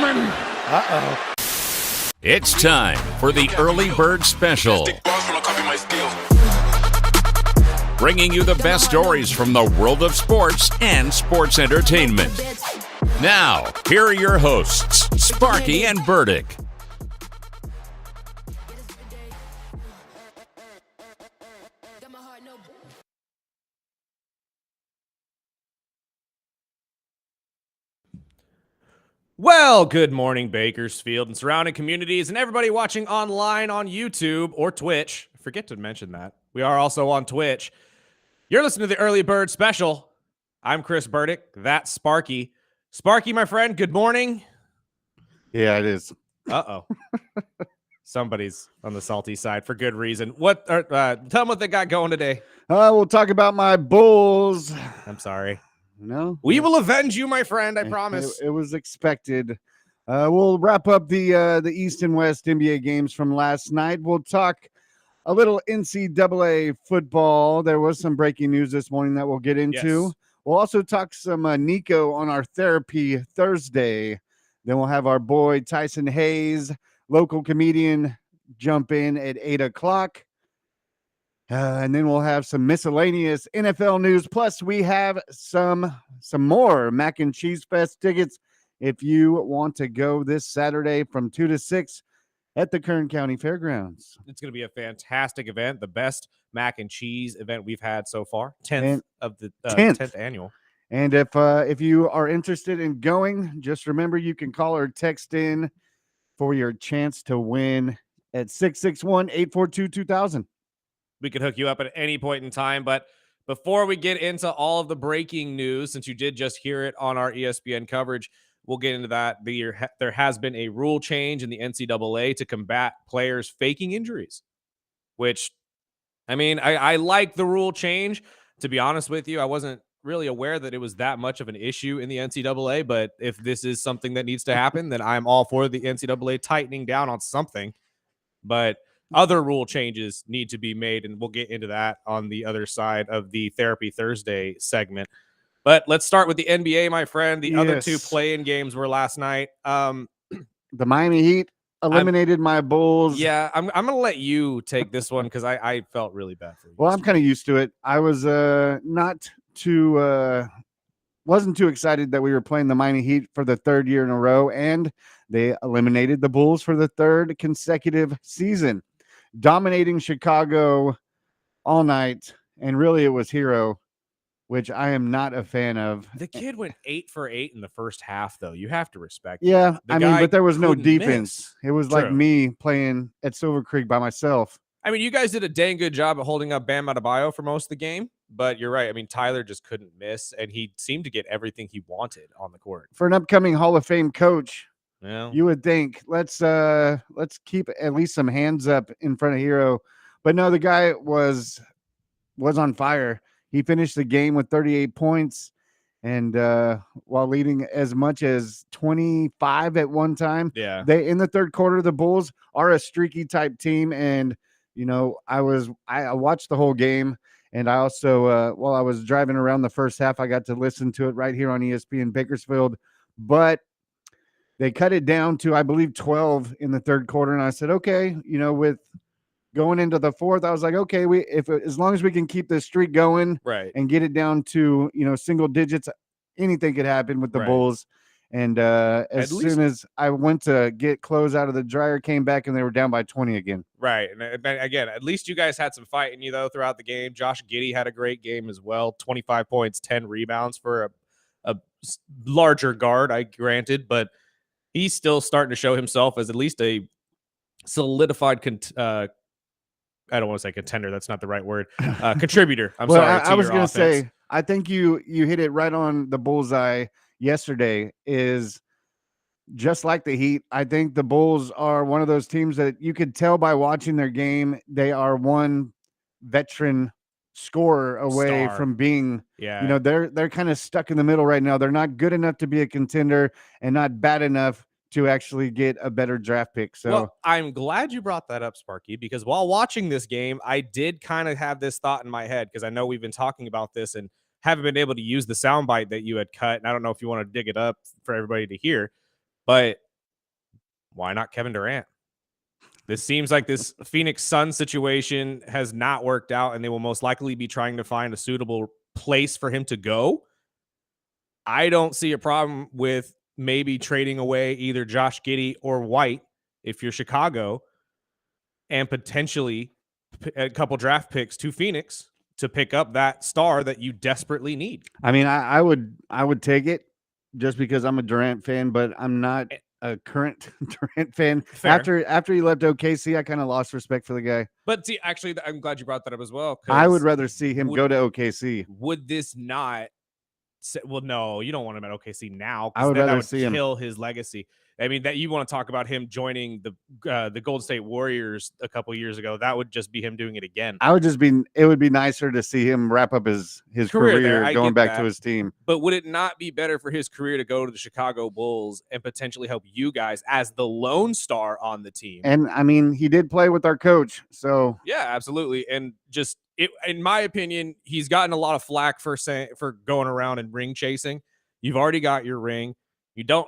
gentlemen. Uh-oh. It's time for the Early Bird Special. Bringing you the best stories from the world of sports and sports entertainment. Now, here are your hosts, Sparky and Burdick. Well, good morning, Bakersfield and surrounding communities, and everybody watching online on YouTube or Twitch. I forget to mention that. We are also on Twitch. You're listening to the Early Bird Special. I'm Chris Burdick. That's Sparky. Sparky, my friend, good morning. Yeah, it is. Uh-oh. Somebody's on the salty side for good reason. Tell them what they got going today. We'll talk about my Bulls. I'm sorry. No, we will avenge you, my friend. I promise. It was expected. We'll wrap up the East and West NBA games from last night. We'll talk a little NCAA football. There was some breaking news this morning that we'll get into. Yes. We'll also talk some Nico on our Therapy Thursday. Then we'll have our boy Tyson Hayes, local comedian, jump in at 8 o'clock. And then we'll have some miscellaneous NFL news. Plus, we have some more Mac and Cheese Fest tickets if you want to go this Saturday from 2 to 6 at the Kern County Fairgrounds. It's going to be a fantastic event, the best mac and cheese event we've had so far. 10th of the 10th annual. And if you are interested in going, just remember you can call or text in for your chance to win at 661-842-2000. We could hook you up at any point in time. But before we get into all of the breaking news, since you did just hear it on our ESPN coverage, we'll get into that. There has been a rule change in the NCAA to combat players faking injuries, which, I mean, I like the rule change. To be honest with you, I wasn't really aware that it was that much of an issue in the NCAA. But if this is something that needs to happen, then I'm all for the NCAA tightening down on something. But other rule changes need to be made, and we'll get into that on the other side of the Therapy Thursday segment. But let's start with the NBA, my friend. The other two play-in games were last night. The Miami Heat eliminated my Bulls. Yeah, I'm going to let you take this one because I felt really bad for you. Well, I'm kind of used to it. I was wasn't too excited that we were playing the Miami Heat for the third year in a row, and they eliminated the Bulls for the third consecutive season, dominating Chicago all night. And really it was Hero, which I am not a fan of. The kid went 8 for 8 in the first half, though. You have to respect Yeah, that. I mean, but there was no defense. Miss. It was like me playing at Silver Creek by myself. I mean, you guys did a dang good job at holding up Bam Adebayo for most of the game, but you're right. I mean, Tyler just couldn't miss, and he seemed to get everything he wanted on the court. For an upcoming Hall of Fame coach, yeah, you would think let's keep at least some hands up in front of Hero. But no, the guy was on fire. He finished the game with 38 points, and while leading as much as 25 at one time. Yeah, they in the third quarter, the Bulls are a streaky type team, and you know, I watched the whole game, and I also while I was driving around the first half, I got to listen to it right here on ESPN Bakersfield. But they cut it down to, I believe, 12 in the third quarter, and I said, okay, you know, with going into the fourth, I was like, okay, as long as we can keep this streak going, right, and get it down to, you know, single digits, anything could happen with the Bulls. And as soon as I went to get clothes out of the dryer, came back, and they were down by 20 again. Right. And again, at least you guys had some fight in you, though, throughout the game. Josh Giddey had a great game as well. 25 points, 10 rebounds for a larger guard, I granted, but he's still starting to show himself as at least a solidified I don't want to say contender. That's not the right word. Contributor. I'm sorry. I was going to say, I think you hit it right on the bullseye yesterday. Is just like the Heat. I think the Bulls are one of those teams that you could tell by watching their game. They are one veteran scorer away from being, you know, they're kind of stuck in the middle right now. They're not good enough to be a contender and not bad enough to actually get a better draft pick. So well, I'm glad you brought that up, Sparky, because while watching this game, I did kind of have this thought in my head, because I know we've been talking about this and haven't been able to use the soundbite that you had cut. And I don't know if you want to dig it up for everybody to hear, but Why not Kevin Durant? This seems like this Phoenix Suns situation has not worked out, and they will most likely be trying to find a suitable place for him to go. I don't see a problem with maybe trading away either Josh Giddey or White if you're Chicago, and potentially a couple draft picks to Phoenix to pick up that star that you desperately need. I mean, I would take it just because I'm a Durant fan, but I'm not a current Durant fan. Fair. After he left OKC, I kind of lost respect for the guy. But see, actually, I'm glad you brought that up as well. I would rather see him go to OKC. Would this not? Well, no, you don't want him at OKC now. I would rather that would see him kill his legacy. I mean, that you want to talk about him joining the Golden State Warriors a couple years ago. That would just be him doing it again. It would be nicer to see him wrap up his career going back to his team. But would it not be better for his career to go to the Chicago Bulls and potentially help you guys as the lone star on the team? And I mean, he did play with our coach, so yeah, absolutely. And just in my opinion, he's gotten a lot of flack for going around and ring chasing. You've already got your ring.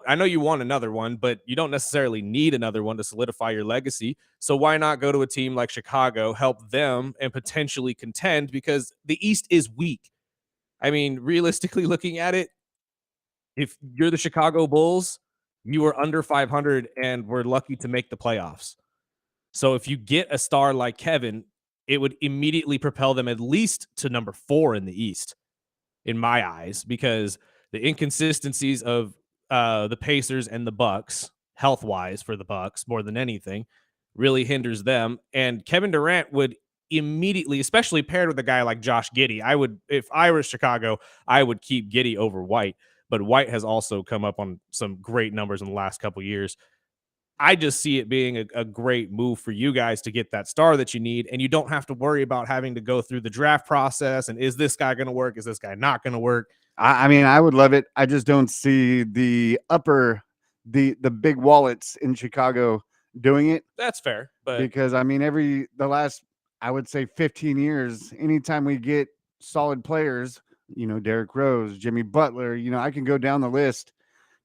I know you want another one, but you don't necessarily need another one to solidify your legacy. So why not go to a team like Chicago, help them, and potentially contend, because the East is weak. I mean, realistically looking at it, if you're the Chicago Bulls, you were under 500 and were lucky to make the playoffs. So if you get a star like Kevin, it would immediately propel them at least to number 4 in the East, in my eyes, because the inconsistencies of the Pacers and the Bucks, health-wise for the Bucks more than anything, really hinders them. And Kevin Durant would immediately, especially paired with a guy like Josh Giddey, if I were Chicago, I would keep Giddey over White. But White has also come up on some great numbers in the last couple of years. I just see it being a great move for you guys to get that star that you need, and you don't have to worry about having to go through the draft process. And is this guy going to work? Is this guy not going to work? I mean, I would love it. I just don't see the big wallets in Chicago doing it. That's fair, but because I mean, the last, I would say 15 years, anytime we get solid players, Derrick Rose, Jimmy Butler, I can go down the list,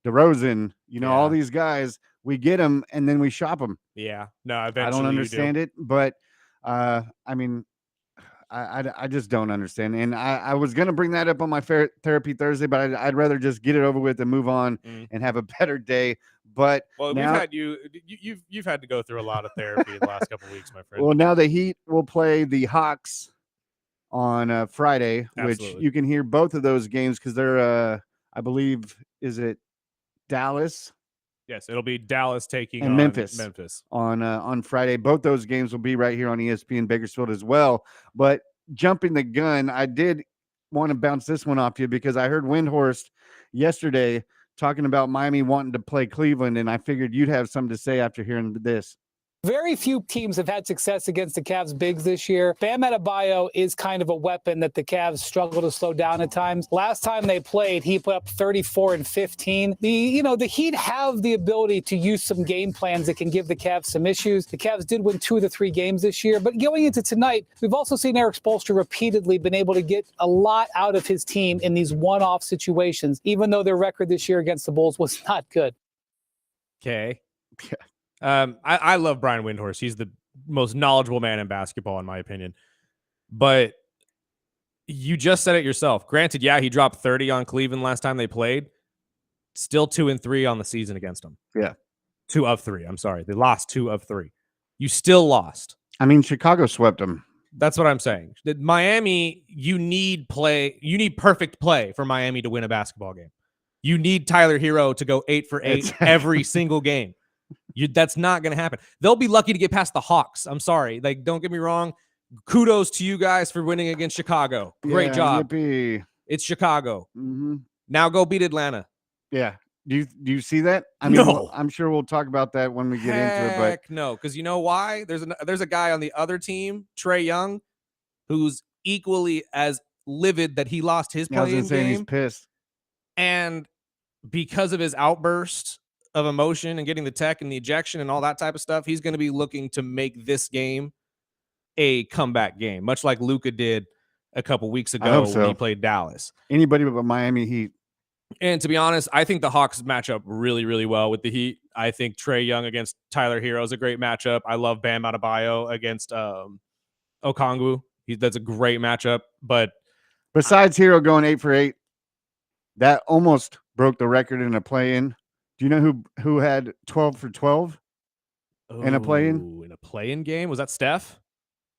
DeRozan, all these guys, we get them and then we shop them. Yeah, no, eventually I don't understand it, but I mean, I just don't understand. And I was going to bring that up on my Therapy Thursday, but I'd rather just get it over with and move on and have a better day. But now, you've had to go through a lot of therapy in the last couple of weeks, my friend. Well, now the Heat will play the Hawks on Friday, Absolutely. Which you can hear both of those games because they're, I believe, is it Dallas? Yes, it'll be Dallas taking on Memphis on Friday. Both those games will be right here on ESPN Bakersfield as well. But jumping the gun, I did want to bounce this one off you because I heard Windhorst yesterday talking about Miami wanting to play Cleveland, and I figured you'd have something to say after hearing this. Very few teams have had success against the Cavs bigs this year. Bam Adebayo is kind of a weapon that the Cavs struggle to slow down at times. Last time they played, he put up 34 and 15. The Heat have the ability to use some game plans that can give the Cavs some issues. The Cavs did win 2 of the 3 games this year, but going into tonight, we've also seen Eric Spoelstra repeatedly been able to get a lot out of his team in these one-off situations, even though their record this year against the Bulls was not good. Okay. I love Brian Windhorst. He's the most knowledgeable man in basketball, in my opinion. But you just said it yourself. Granted, yeah, he dropped 30 on Cleveland last time they played. Still 2-3 on the season against them. Yeah. 2 of 3. I'm sorry. They lost 2 of 3. You still lost. I mean, Chicago swept them. That's what I'm saying. Miami, you need perfect play for Miami to win a basketball game. You need Tyler Hero to go 8 for 8 every single game. That's not going to happen. They'll be lucky to get past the Hawks. I'm sorry. Don't get me wrong. Kudos to you guys for winning against Chicago. Great job. Yippee. It's Chicago. Mm-hmm. Now go beat Atlanta. Yeah. Do you see that? I mean, no. I'm sure we'll talk about that when we get into it. But no, because you know why? There's a guy on the other team, Trae Young, who's equally as livid that he lost his playing game. He's pissed. And because of his outburst of emotion and getting the tech and the ejection and all that type of stuff, he's going to be looking to make this game a comeback game, much like Luka did a couple weeks ago when he played Dallas. Anybody but Miami Heat. And to be honest, I think the Hawks match up really, really well with the Heat. I think Trae Young against Tyler Hero is a great matchup. I love Bam Adebayo against Okongwu. That's a great matchup. But Besides Hero going 8 for 8, that almost broke the record in a play-in. Do you know who had 12 for 12 in a play-in? in a play-in game? Was that Steph?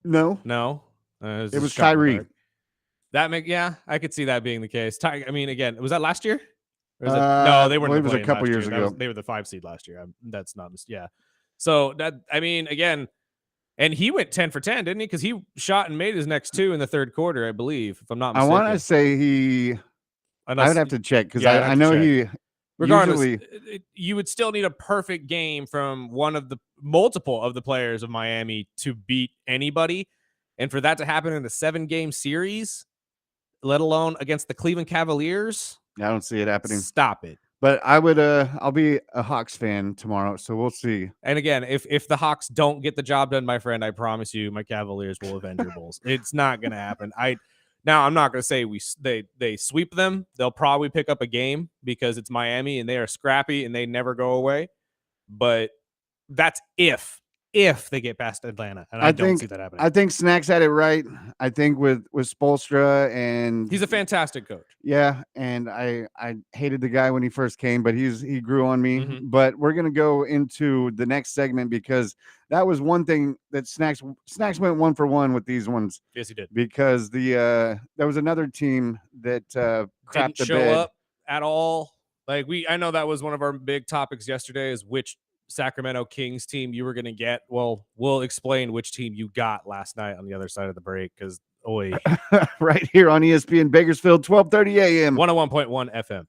No, No. it was Kyrie. I could see that being the case. I mean, again, was that last year? Or is it, no, they weren't. Well, in it the was a play-in couple last years year. ago. They were the 5 seed last year. That's not. Yeah. So that, I mean, again, and he went 10 for 10, didn't he? Because he shot and made his next 2 in the third quarter, I believe, if I'm not mistaken. I want to say I would have to check because I know he. Regardless, Usually, you would still need a perfect game from one of the multiple of the players of Miami to beat anybody. And for that to happen in a 7-game series, let alone against the Cleveland Cavaliers, I don't see it happening. Stop it. But I'll be a Hawks fan tomorrow, so we'll see. And again, if the Hawks don't get the job done, my friend, I promise you, my Cavaliers will avenge your Bulls. It's not going to happen. Now, I'm not going to say they sweep them. They'll probably pick up a game because it's Miami and they are scrappy and they never go away. But that's if they get past Atlanta, and I don't see that happening. I think Snacks had it right. I think with Spoelstra, and he's a fantastic coach. Yeah, and I hated the guy when he first came, but he grew on me. Mm-hmm. But we're gonna go into the next segment because that was one thing that Snacks went 1 for 1 with these ones. Yes, he did. Because there was another team that crapped didn't the bed. show up at all. Like I know that was one of our big topics yesterday, is which Sacramento Kings team you were going to get. Well, we'll explain which team you got last night on the other side of the break, because right here on ESPN Bakersfield, 12:30 a.m. 101.1 FM.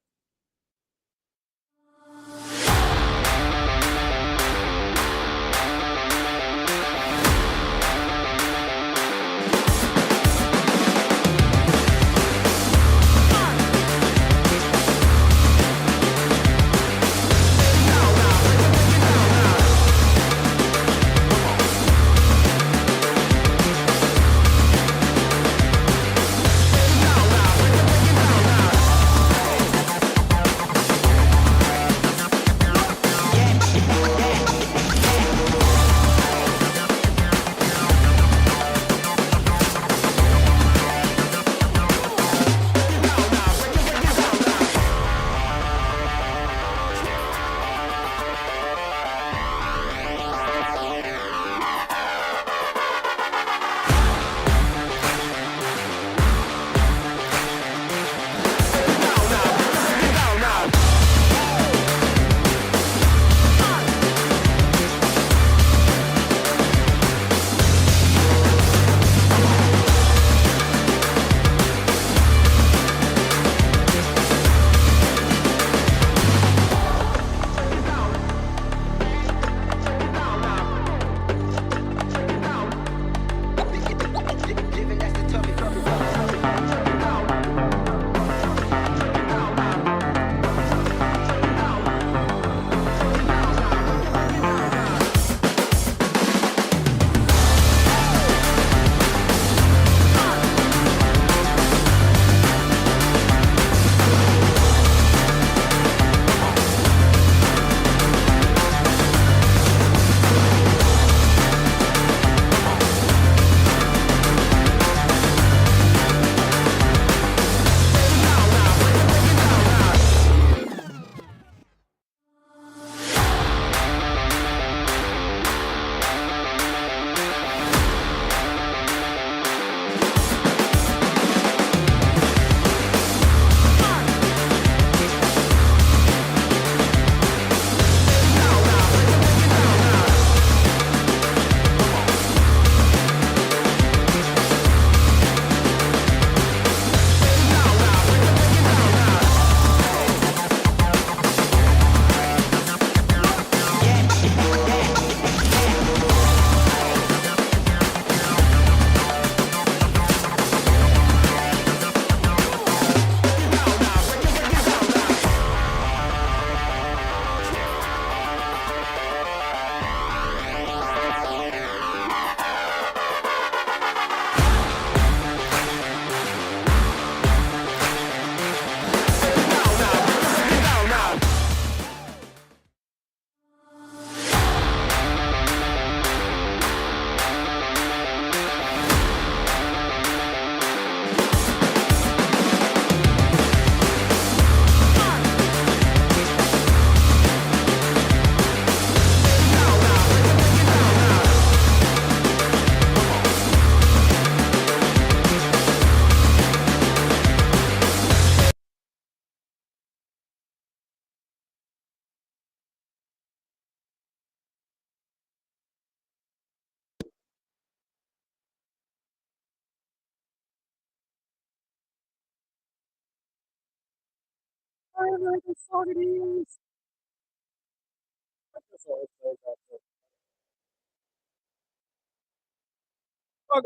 Welcome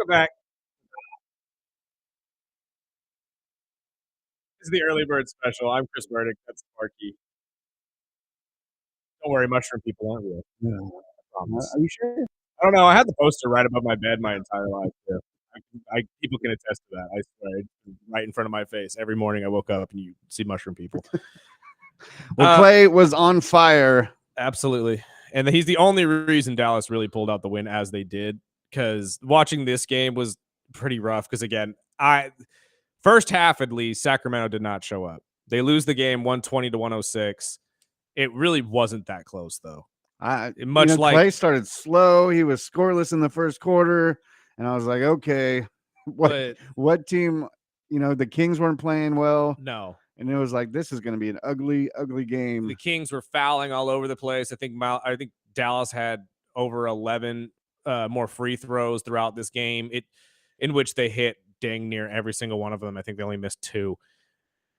back. This is the early bird special. I'm Chris Burdick. That's Sparky. Don't worry, mushroom people aren't real. I promise. Are you sure? I don't know. I had the poster right above my bed my entire life. Too. People can attest to that. I swear, it's right in front of my face. Every morning I woke up and you see mushroom people. Well, Clay was on fire. Absolutely, and he's the only reason Dallas really pulled out the win as they did. Because watching this game was pretty rough. Because again, first half at least, Sacramento did not show up. They lose the game 120-106. It really wasn't that close though. Clay started slow. He was scoreless in the first quarter, and I was like, okay, what team? The Kings weren't playing well. No, and it was like, this is going to be an ugly, ugly game. The Kings were fouling all over the place. I think Dallas had over 11 more free throws throughout this game. In which they hit dang near every single one of them. I think they only missed 2.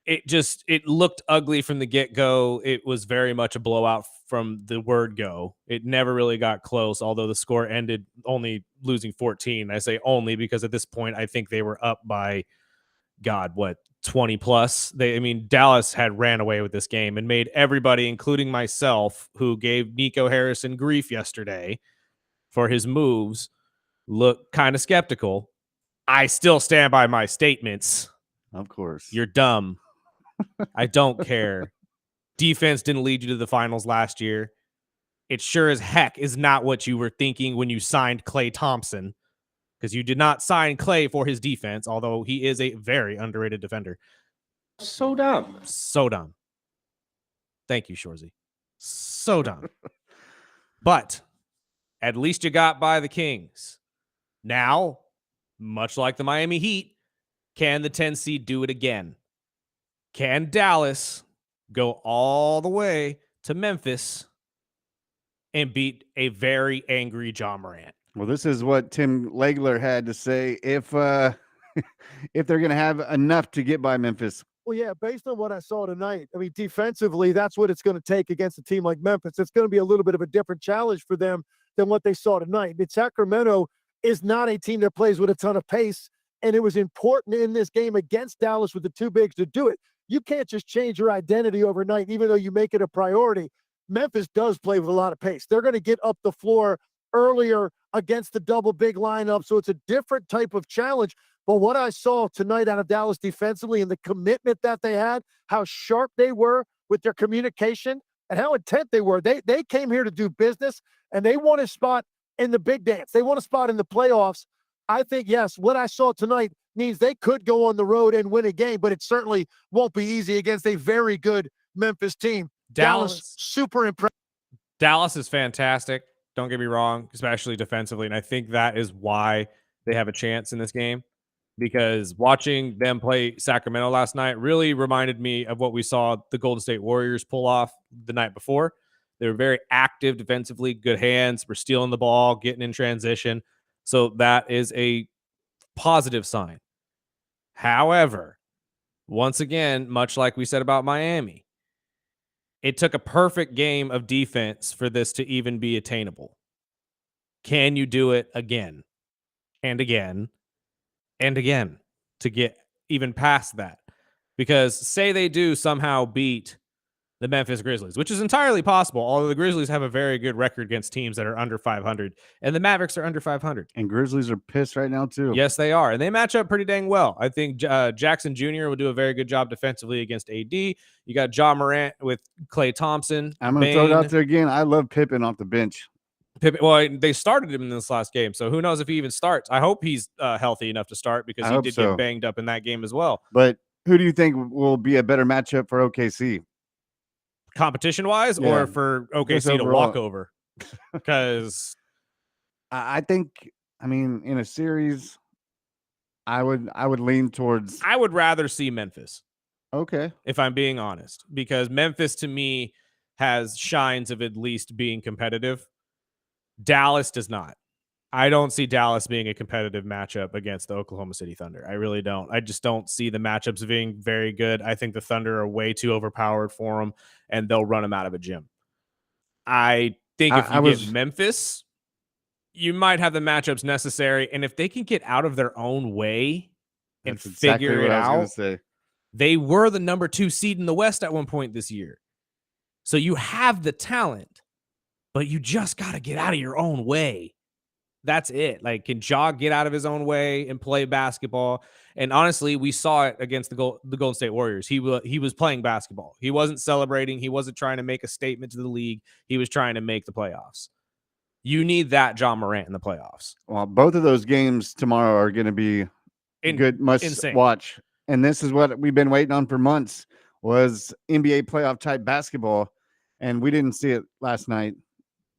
It looked ugly from the get-go. It was very much a blowout from the word go. It never really got close, although the score ended only losing 14. I say only because at this point I think they were up by 20 plus. Dallas had ran away with this game and made everybody, including myself, who gave Nico Harrison grief yesterday for his moves, look kind of skeptical. I still stand by my statements. Of course. You're dumb. I don't care. Defense didn't lead you to the finals last year. It sure as heck is not what you were thinking when you signed Klay Thompson, because you did not sign Klay for his defense, although he is a very underrated defender. So dumb. So dumb. Thank you, Shorzy. So dumb. But at least you got by the Kings. Now, much like the Miami Heat, can the 10 seed do it again? Can Dallas go all the way to Memphis and beat a very angry Ja Morant? Well, this is what Tim Legler had to say if they're going to have enough to get by Memphis. Well, yeah, based on what I saw tonight, defensively, that's what it's going to take against a team like Memphis. It's going to be a little bit of a different challenge for them than what they saw tonight. But Sacramento is not a team that plays with a ton of pace, and it was important in this game against Dallas with the 2 bigs to do it. You can't just change your identity overnight, even though you make it a priority. Memphis does play with a lot of pace. They're going to get up the floor earlier against the double big lineup, so it's a different type of challenge. But what I saw tonight out of Dallas defensively and the commitment that they had, how sharp they were with their communication and how intent they were. They came here to do business, and they want a spot in the big dance. They want a spot in the playoffs. I think, yes, what I saw tonight means they could go on the road and win a game, but it certainly won't be easy against a very good Memphis team. Dallas super impressive. Dallas is fantastic. Don't get me wrong, especially defensively. And I think that is why they have a chance in this game, because watching them play Sacramento last night really reminded me of what we saw the Golden State Warriors pull off the night before. They were very active defensively, good hands, were stealing the ball, getting in transition. So that is a positive sign. However, once again, much like we said about Miami, it took a perfect game of defense for this to even be attainable. Can you do it again and again and again to get even past that? Because say they do somehow beat the Memphis Grizzlies, which is entirely possible, although the Grizzlies have a very good record against teams that are under 500, and the Mavericks are under 500. And Grizzlies are pissed right now, too. Yes, they are, and they match up pretty dang well. I think Jackson Jr. will do a very good job defensively against AD. You got Ja Morant with Klay Thompson. I'm going to throw it out there again. I love Pippen off the bench. Well, they started him in this last game, so who knows if he even starts. I hope he's healthy enough to start, because he did get banged up in that game as well. But who do you think will be a better matchup for OKC? Competition-wise, or for OKC to walk over? Because I think, in a series, I would lean towards. I would rather see Memphis. Okay. If I'm being honest, because Memphis to me has shines of at least being competitive. Dallas does not. I don't see Dallas being a competitive matchup against the Oklahoma City Thunder. I really don't. I just don't see the matchups being very good. I think the Thunder are way too overpowered for them, and they'll run them out of a gym. I think if I you get was Memphis, you might have the matchups necessary. And if they can get out of their own way and That's exactly figure what it I was going out, to say. they were the number 2 seed in the West at one point this year. So you have the talent, but you just got to get out of your own way. That's it. Like, can Ja get out of his own way and play basketball? And honestly, we saw it against the Golden State Warriors. He was playing basketball. He wasn't celebrating. He wasn't trying to make a statement to the league. He was trying to make the playoffs. You need that Ja Morant in the playoffs. Well, both of those games tomorrow are going to be good, must insane. watch. And this is what we've been waiting on for months, was NBA playoff type basketball. And we didn't see it last night.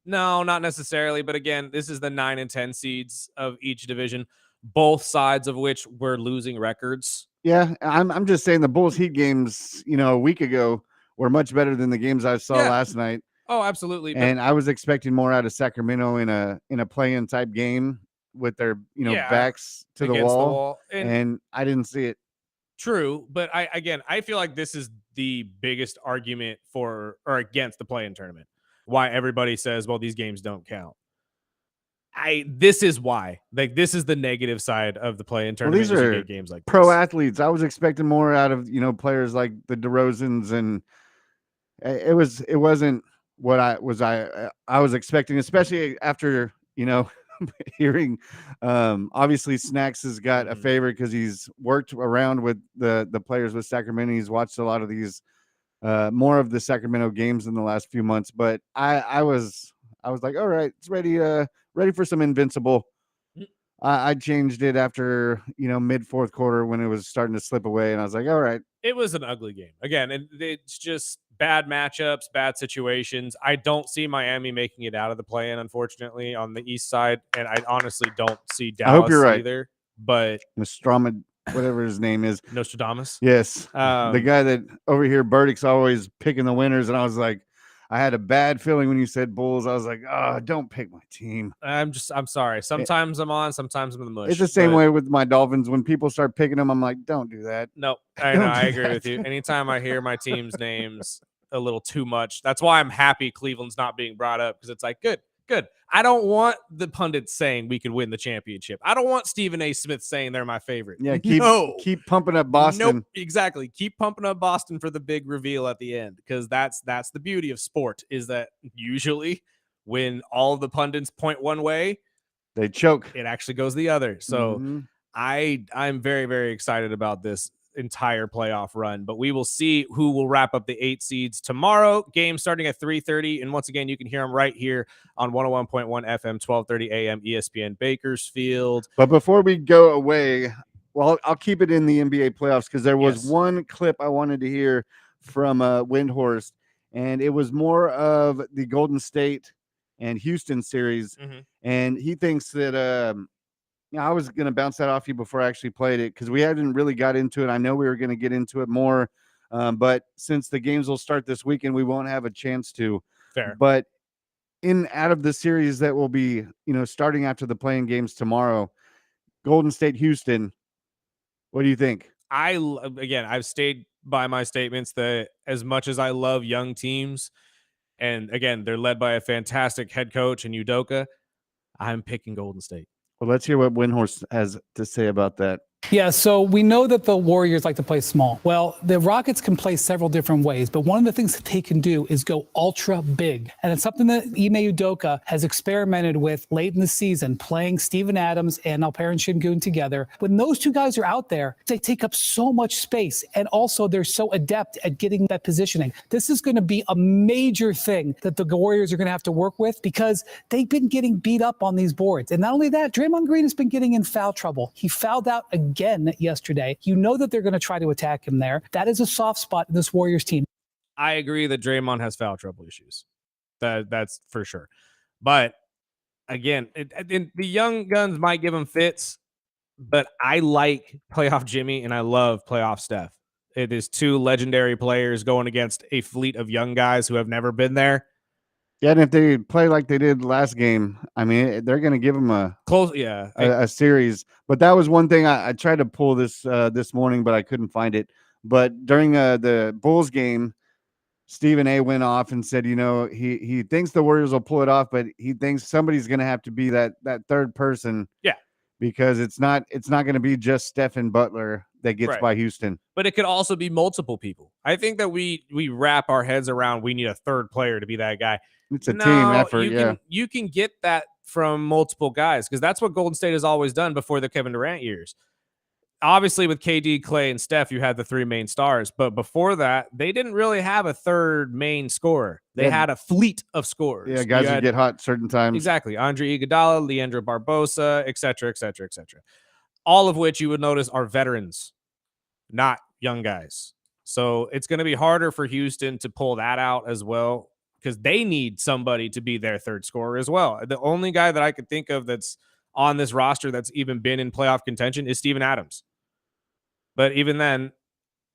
No, not necessarily. But again, this is the 9 and 10 seeds of each division, both sides of which were losing records. Yeah, I'm just saying the Bulls Heat games, a week ago were much better than the games I saw last night. Oh, absolutely. And I was expecting more out of Sacramento in a play-in type game with their backs to the wall. And I didn't see it. True, but I feel like this is the biggest argument for or against the play-in tournament. Why everybody says, well, these games don't count. This is why. Like, this is the negative side of the play-in tournament. Well, these are games like pro this. athletes. I was expecting more out of players like the DeRozans, and it wasn't what I was expecting, especially after hearing obviously Snacks has got a favorite because he's worked around with the players with Sacramento. He's watched a lot of these more of the Sacramento games in the last few months, but I was like, all right, it's ready for some Invincible. I changed it after mid fourth quarter when it was starting to slip away, and I was like, all right. It was an ugly game. Again, it's just bad matchups, bad situations. I don't see Miami making it out of the play-in, unfortunately, on the East side, and I honestly don't see Dallas I hope you're right. either. But Nostradamus, whatever his name is. Nostradamus? Yes. The guy that over here, Burdick's always picking the winners, and I was like, I had a bad feeling when you said Bulls. I was like, oh, don't pick my team. I'm sorry. Sometimes I'm on, sometimes I'm in the mush. It's the same way with my Dolphins. When people start picking them, I'm like, don't do that. No, I know. I agree with you. Anytime I hear my team's names a little too much, that's why I'm happy Cleveland's not being brought up, because it's like, good. I don't want the pundits saying we could win the championship. I don't want Stephen A. Smith saying they're my favorite. Yeah, keep pumping up Boston. Nope, exactly. Keep pumping up Boston for the big reveal at the end, because that's the beauty of sport, is that usually when all of the pundits point one way, they choke. It actually goes the other. So I'm very, very excited about this entire playoff run, but we will see who will wrap up the 8 seeds tomorrow. Game starting at 3:30, and once again, you can hear them right here on 101.1 FM, 12:30 a.m. ESPN Bakersfield. But before we go away, well, I'll keep it in the NBA playoffs, because there was one clip I wanted to hear from Windhorst, and it was more of the Golden State and Houston series, and he thinks that I was going to bounce that off you before I actually played it, because we hadn't really got into it. I know we were going to get into it more, but since the games will start this weekend, we won't have a chance to. Fair. But out of the series that will be, starting after the playing games tomorrow, Golden State, Houston, what do you think? I've stayed by my statements that as much as I love young teams, and again, they're led by a fantastic head coach in Udoka, I'm picking Golden State. Well, let's hear what Windhorst has to say about that. Yeah, so we know that the Warriors like to play small. Well, the Rockets can play several different ways, but one of the things that they can do is go ultra big. And it's something that Ime Udoka has experimented with late in the season, playing Steven Adams and Alperen Şengün together. When those two guys are out there, they take up so much space, and also they're so adept at getting that positioning. This is going to be a major thing that the Warriors are going to have to work with, because they've been getting beat up on these boards. And not only that, Draymond Green has been getting in foul trouble. He fouled out again yesterday. You know that they're going to try to attack him there. That is a soft spot in this Warriors team. I agree that Draymond has foul trouble issues. That's for sure. But again, the young guns might give him fits, but I like playoff Jimmy and I love playoff Steph. It is two legendary players going against a fleet of young guys who have never been there. Yeah, and if they play like they did last game, I mean, they're going to give them a Close, yeah. series. But that was one thing I tried to pull this morning, but I couldn't find it. But during the Bulls game, Stephen A went off and said, he thinks the Warriors will pull it off, but he thinks somebody's going to have to be that third person. Yeah. Because it's not going to be just Stephen Butler that gets Right. by Houston. But it could also be multiple people. I think that we wrap our heads around we need a third player to be that guy. It's a team effort. You can get that from multiple guys because that's what Golden State has always done before the Kevin Durant years. Obviously, with KD, Clay, and Steph, you had the three main stars. But before that, they didn't really have a third main scorer. They had a fleet of scorers. Yeah, guys would get hot certain times. Exactly. Andre Iguodala, Leandro Barbosa, et cetera, et cetera, et cetera. All of which you would notice are veterans, not young guys. So it's going to be harder for Houston to pull that out as well because they need somebody to be their third scorer as well. The only guy that I could think of that's on this roster that's even been in playoff contention is Steven Adams. But even then,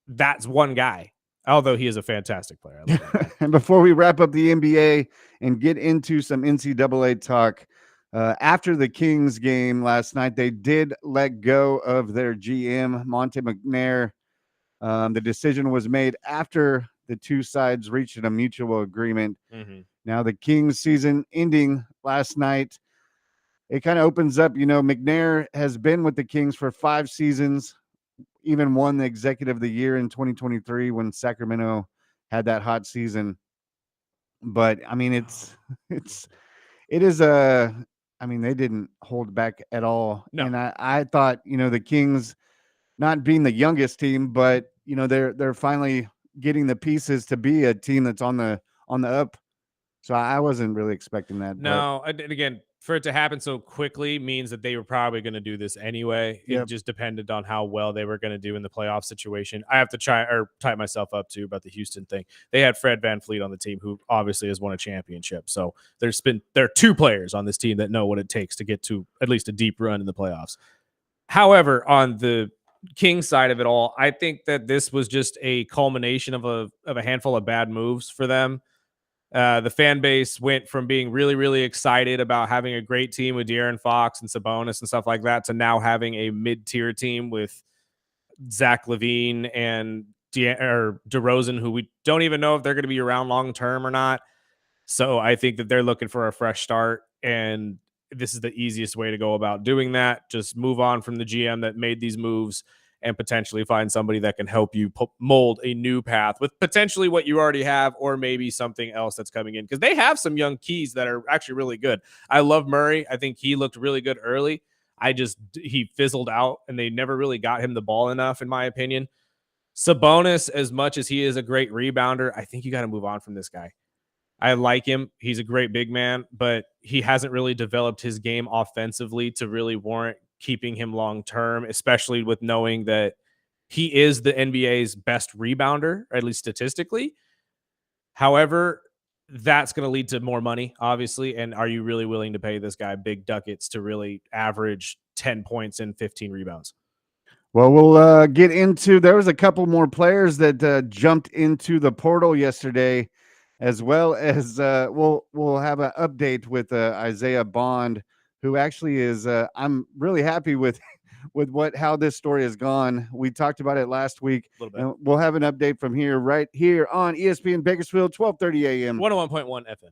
that's one guy, although he is a fantastic player. I love him. And before we wrap up the NBA and get into some NCAA talk, after the Kings game last night, they did let go of their GM, Monte McNair. The decision was made after the two sides reached a mutual agreement. Mm-hmm. Now, the Kings season ending last night, it kind of opens up. McNair has been with the Kings for 5 seasons, even won the Executive of the Year in 2023 when Sacramento had that hot season. But I mean, they didn't hold back at all. No. And I thought, the Kings not being the youngest team, but they're finally getting the pieces to be a team that's on the up. So I wasn't really expecting that. No, and again, for it to happen so quickly means that they were probably going to do this anyway. Yep. It just depended on how well they were going to do in the playoff situation. I have to tie myself up too about the Houston thing. They had Fred VanVleet on the team, who obviously has won a championship. So there are 2 players on this team that know what it takes to get to at least a deep run in the playoffs. However, on the King side of it all, I think that this was just a culmination of a handful of bad moves for them. The fan base went from being really, really excited about having a great team with De'Aaron Fox and Sabonis and stuff like that to now having a mid-tier team with Zach LaVine and DeRozan, who we don't even know if they're going to be around long-term or not. So I think that they're looking for a fresh start, and this is the easiest way to go about doing that. Just move on from the GM that made these moves and potentially find somebody that can help you mold a new path with potentially what you already have or maybe something else that's coming in, because they have some young keys that are actually really good. I love Murray. I think he looked really good early. He fizzled out and they never really got him the ball enough, in my opinion. Sabonis, as much as he is a great rebounder, I think you got to move on from this guy. I like him. He's a great big man, but he hasn't really developed his game offensively to really warrant keeping him long term, especially with knowing that he is the NBA's best rebounder, or at least statistically. However, that's going to lead to more money, obviously. And are you really willing to pay this guy big ducats to really average 10 points and 15 rebounds? Well, we'll get into, there was a couple more players that jumped into the portal yesterday, as well as we'll have an update with Isaiah Bond, who actually is I'm really happy with how this story has gone. We talked about it last week. A little bit. And we'll have an update from here, right here on ESPN Bakersfield, 12:30 a.m. 101.1 FM.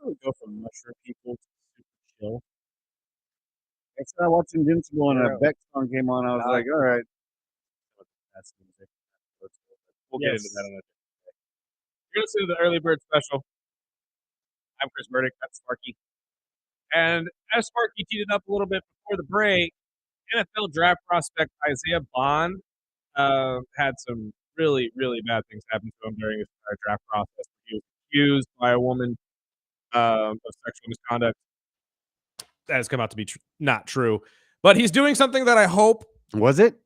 We go from mushroom people to super chill. I started watching Invincible and a Yeah. Beck song came on. I was like, all right. That's music. We'll get into that Yes. another day. You're listening to the Early Bird Special. I'm Chris Burdick. That's Sparky. And as Sparky teed it up a little bit before the break, NFL draft prospect Isaiah Bond had some really, really bad things happen to him during his entire draft process. He was accused by a woman of sexual misconduct. That has come out to be not true. But he's doing something that I hope. Was it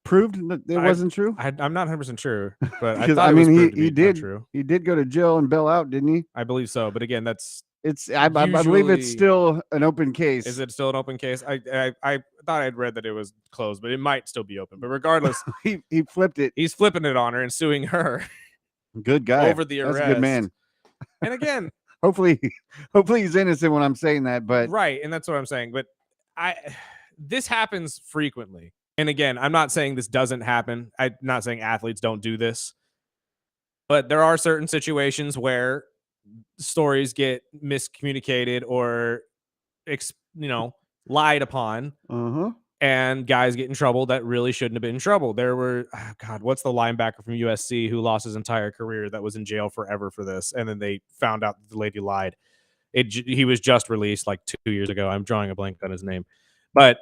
proved that it I- wasn't true? I'm not 100% sure, but I Because thought I it was mean, proved to he be did untrue. he did go to jail and bail out, didn't he? I believe so. But again, I believe it's Usually- still an open case. is it still an open case? I thought I'd read that it was closed, but it might still be open. But regardless, he flipped it. he's flipping it on her and suing her Good guy. over the That's arrest. a good man. And again, Hopefully he's innocent when I'm saying that. But right, and that's what I'm saying. But this happens frequently. And again, I'm not saying this doesn't happen. I'm not saying athletes don't do this. But there are certain situations where stories get miscommunicated or lied upon, and guys get in trouble that really shouldn't have been in trouble. There were, what's the linebacker from USC who lost his entire career that was in jail forever for this, and then they found out that the lady lied. He was just released like 2 years ago. I'm drawing a blank on his name, but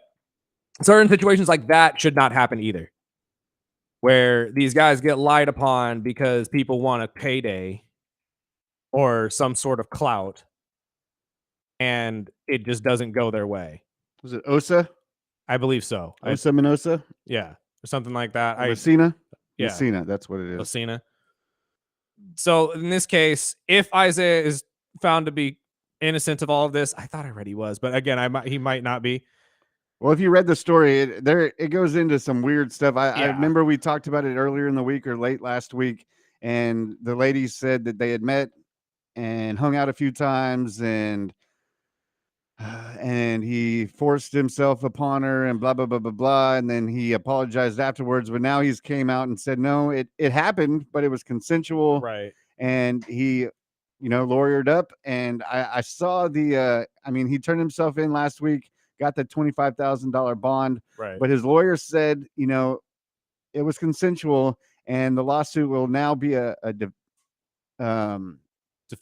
certain situations like that should not happen either, where these guys get lied upon because people want a payday or some sort of clout, and it just doesn't go their way. Was it Osa? I believe so. Osa Minosa? Yeah, or something like that. Messina? Yeah. Messina, that's what it is. Messina. So in this case, if Isaiah is found to be innocent of all of this, I thought I read he was, but again, he might not be. Well, if you read the story, it goes into some weird stuff. I Yeah. remember we talked about it earlier in the week or late last week, and the lady said that they had met and hung out a few times, and he forced himself upon her and blah blah blah blah blah, and then he apologized afterwards. But now he's came out and said no, it happened, but it was consensual, Right. and he lawyered up. And I saw he turned himself in last week, got the $25,000 bond, Right. but his lawyer said it was consensual, and the lawsuit will now be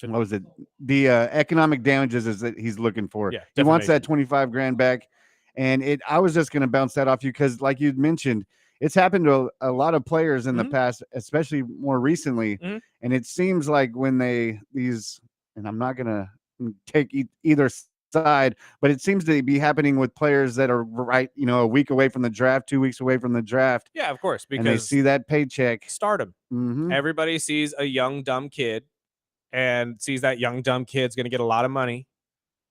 what was it? The economic damages is that he's looking for. Yeah, he wants that defamation. 25 grand back. And I was just going to bounce that off you because, like you mentioned, it's happened to a lot of players in the past, especially more recently. And it seems like when and I'm not going to take either side, but it seems to be happening with players that are right, a week away from the draft, 2 weeks away from the draft. Yeah, of course, And they because see that paycheck. stardom. Everybody sees a young, dumb kid and sees that young, dumb kid's going to get a lot of money.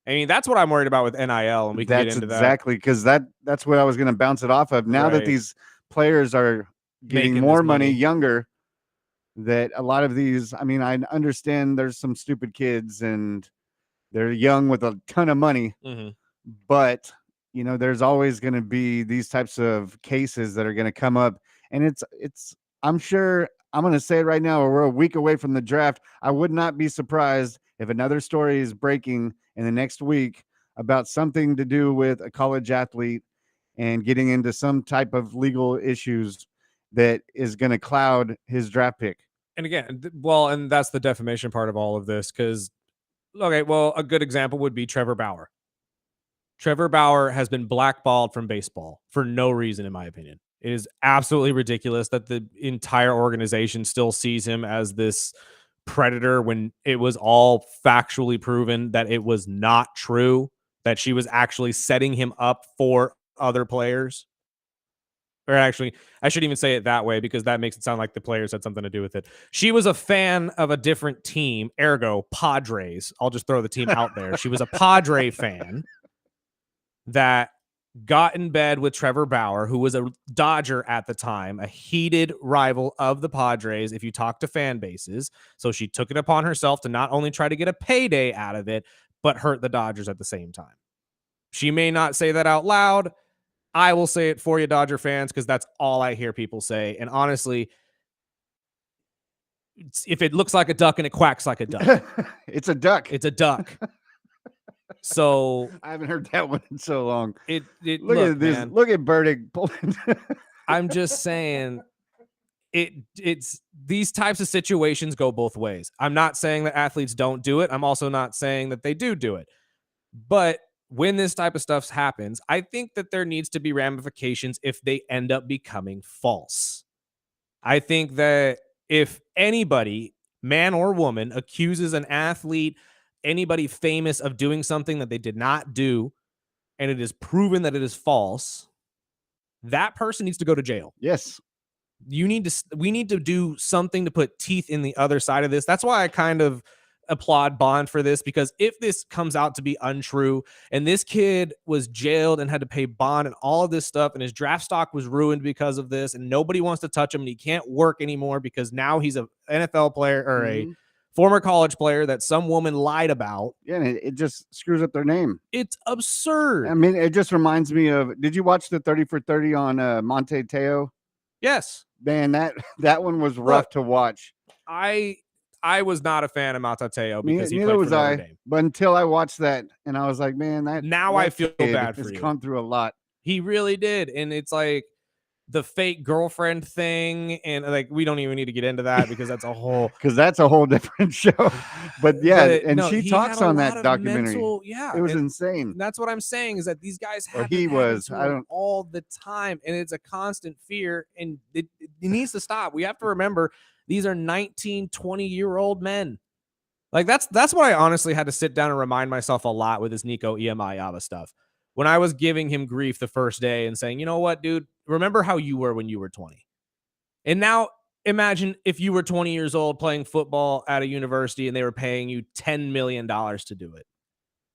I mean, that's what I'm worried about with NIL, and we can get into that. Exactly, because that's what I was going to bounce it off of. Now that Right. these players are getting Making more this money. younger, that a lot of these, I mean, I understand there's some stupid kids and they're young with a ton of money, but there's always going to be these types of cases that are going to come up, and I'm sure, I'm going to say it right now, we're a week away from the draft. I would not be surprised if another story is breaking in the next week about something to do with a college athlete and getting into some type of legal issues that is going to cloud his draft pick. And again, and that's the defamation part of all of this, because, a good example would be Trevor Bauer. Trevor Bauer has been blackballed from baseball for no reason, in my opinion. It is absolutely ridiculous that the entire organization still sees him as this predator when it was all factually proven that it was not true, that she was actually setting him up for other players. Or actually, I shouldn't even say it that way because that makes it sound like the players had something to do with it. She was a fan of a different team, ergo Padres. I'll just throw the team out there. She was a Padre fan that got in bed with Trevor Bauer, who was a Dodger at the time, a heated rival of the Padres, if you talk to fan bases. So she took it upon herself to not only try to get a payday out of it, but hurt the Dodgers at the same time. She may not say that out loud. I will say it for you, Dodger fans, because that's all I hear people say. And honestly, if it looks like a duck and it quacks like a duck, It's a duck. it's a duck. So I haven't heard that one in so long. it Look look, at this. man, Look at Burdick pulling. I'm just saying it's these types of situations go both ways. I'm not saying that athletes don't do it. I'm also not saying that they do it. But when this type of stuff happens, I think that there needs to be ramifications if they end up becoming false. I think that if anybody, man or woman, accuses an athlete, anybody famous of doing something that they did not do, and it is proven that it is false, that person needs to go to jail. Yes. We need to do something to put teeth in the other side of this. That's why I kind of applaud Bond for this, because if this comes out to be untrue and this kid was jailed and had to pay bond and all of this stuff and his draft stock was ruined because of this and nobody wants to touch him and he can't work anymore because now he's an NFL player or a former college player that some woman lied about. Yeah, and it just screws up their name. It's absurd. I mean, it just reminds me of, did you watch the 30 for 30 on Monte Teo? Yes. Man, that one was rough to watch. I was not a fan of Matateo because he neither played was for Notre I. Dame. But until I watched that, and I was like, man, now I feel bad for you. He's gone through a lot. He really did, and it's like the fake girlfriend thing, and like we don't even need to get into that because that's a whole different show. But yeah, no, she talks on that documentary. Yeah, it was insane. And that's what I'm saying is that these guys have all the time, and it's a constant fear, and it needs to stop. We have to remember these are 19, 20-year-old men. Like that's what I honestly had to sit down and remind myself a lot with this Nico Iamaleava stuff. When I was giving him grief the first day and saying, you know what, dude, remember how you were when you were 20. And now imagine if you were 20 years old playing football at a university and they were paying you $10 million to do it.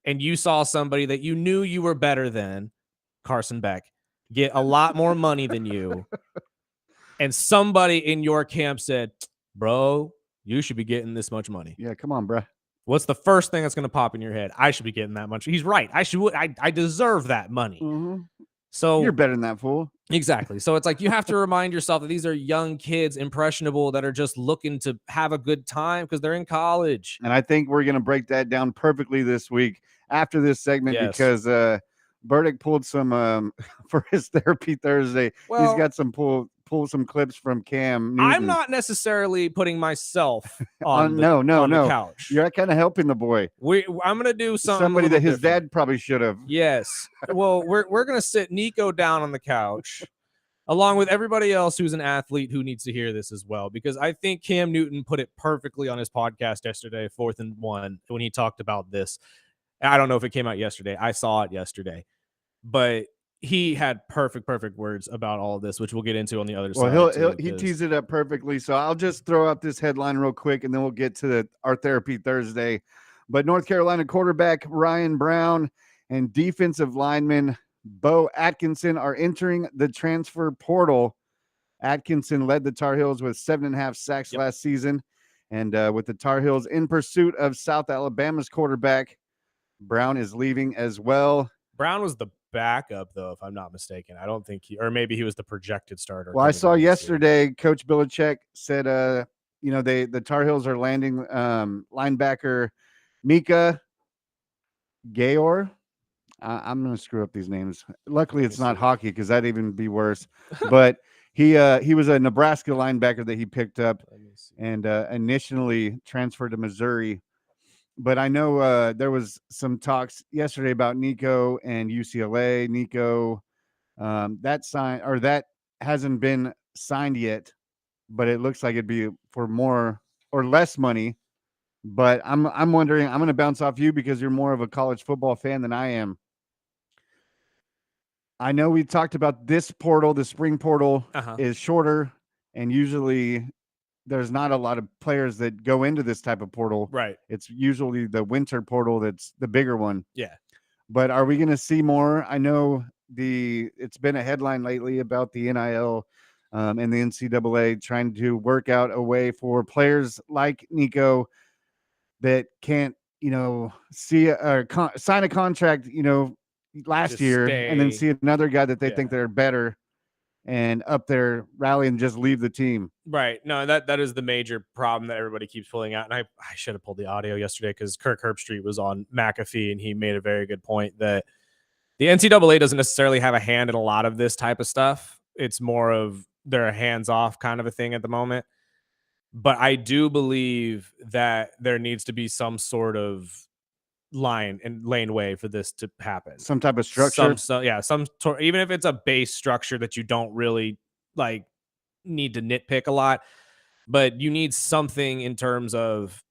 And you saw somebody that you knew you were better than, Carson Beck, get a lot more money than you. And somebody in your camp said, bro, you should be getting this much money. Yeah, come on, bro. What's the first thing that's going to pop in your head? I should be getting that much. He's right. I deserve that money. Mm-hmm. So you're better than that fool. Exactly. So it's like you have to remind yourself that these are young kids, impressionable, that are just looking to have a good time because they're in college. And I think we're going to break that down perfectly this week after this segment because Burdick pulled some for his Therapy Thursday. Well, he's got some pull some clips from Cam Newton. I'm not necessarily putting myself on the couch. You're kind of helping the boy. I'm going to do somebody that his dad probably should have. Yes. Well, we're going to sit Nico down on the couch along with everybody else who's an athlete who needs to hear this as well, because I think Cam Newton put it perfectly on his podcast yesterday, 4th and 1, when he talked about this. I don't know if it came out yesterday. I saw it yesterday, but he had perfect words about all of this, which we'll get into on the other side. Well, he teased it up perfectly. So I'll just throw out this headline real quick, and then we'll get to our Therapy Thursday. But North Carolina quarterback Ryan Brown and defensive lineman Bo Atkinson are entering the transfer portal. Atkinson led the Tar Heels with 7.5 sacks last season. And with the Tar Heels in pursuit of South Alabama's quarterback, Brown is leaving as well. Brown was the backup, though, if I'm not mistaken. I don't think or maybe he was the projected starter. Well, I saw yesterday Coach Belichick said, the Tar Heels are landing linebacker Mika Gayor. I'm going to screw up these names. Luckily, it's not hockey because that'd even be worse. But he was a Nebraska linebacker that he picked up and initially transferred to Missouri. But I know there was some talks yesterday about Nico and UCLA. Nico, that hasn't been signed yet, but it looks like it'd be for more or less money. But I'm wondering, I'm going to bounce off you because you're more of a college football fan than I am. I know we talked about this portal, the spring portal is shorter, and usually there's not a lot of players that go into this type of portal. Right. It's usually the winter portal that's the bigger one. Yeah. But are we going to see more? I know it's been a headline lately about the NIL and the NCAA trying to work out a way for players like Nico that can't, see sign a contract, last year and then see another guy that they think they're better and up there rally and just leave the team. Right. No, that is the major problem that everybody keeps pulling out. And I should have pulled the audio yesterday because Kirk Herbstreit was on McAfee and he made a very good point that the NCAA doesn't necessarily have a hand in a lot of this type of stuff. It's more of they're hands off kind of a thing at the moment. But I do believe that there needs to be some sort of line and laneway for this to happen. Some type of structure. Even if it's a base structure that you don't really like need to nitpick a lot, but you need something in terms of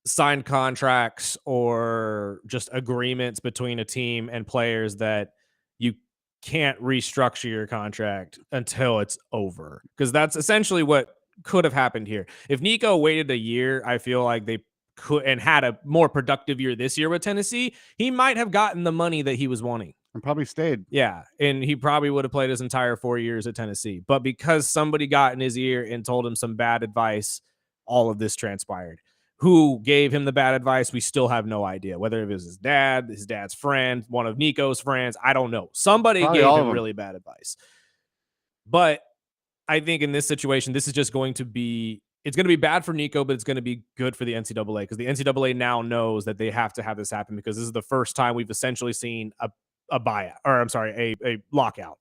signed contracts or just agreements between a team and players that you can't restructure your contract until it's over, because that's essentially what could have happened here. If Nico waited a year, I feel like they could and had a more productive year this year with Tennessee, he might have gotten the money that he was wanting and probably stayed. Yeah, and he probably would have played his entire 4 years at Tennessee. But because somebody got in his ear and told him some bad advice, all of this transpired. Who gave him the bad advice? We still have no idea. Whether it was his dad, his dad's friend, one of Nico's friends, I don't know. Somebody Probably gave all of him them. really bad advice. But I think in this situation, this is just going to be, it's going to be bad for Nico, but it's going to be good for the NCAA, because the NCAA now knows that they have to have this happen, because this is the first time we've essentially seen a buyout, or I'm sorry, a lockout,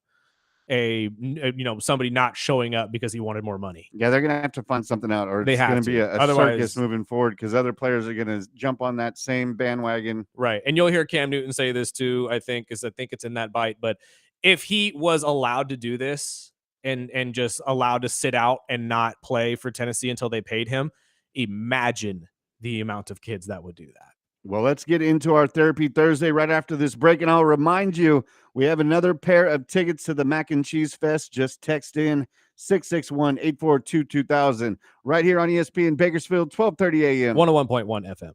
somebody not showing up because he wanted more money. Yeah, they're gonna have to find something out, or it's gonna be a Otherwise, circus moving forward, because other players are gonna jump on that same bandwagon. Right. And you'll hear Cam Newton say this too, I think it's in that bite. But if he was allowed to do this and just allowed to sit out and not play for Tennessee until they paid him, imagine the amount of kids that would do that. Well, let's get into our Therapy Thursday right after this break. And I'll remind you, we have another pair of tickets to the Mac and Cheese Fest. Just text in 661-842-2000 right here on ESPN Bakersfield, 1230 a.m. 101.1 FM.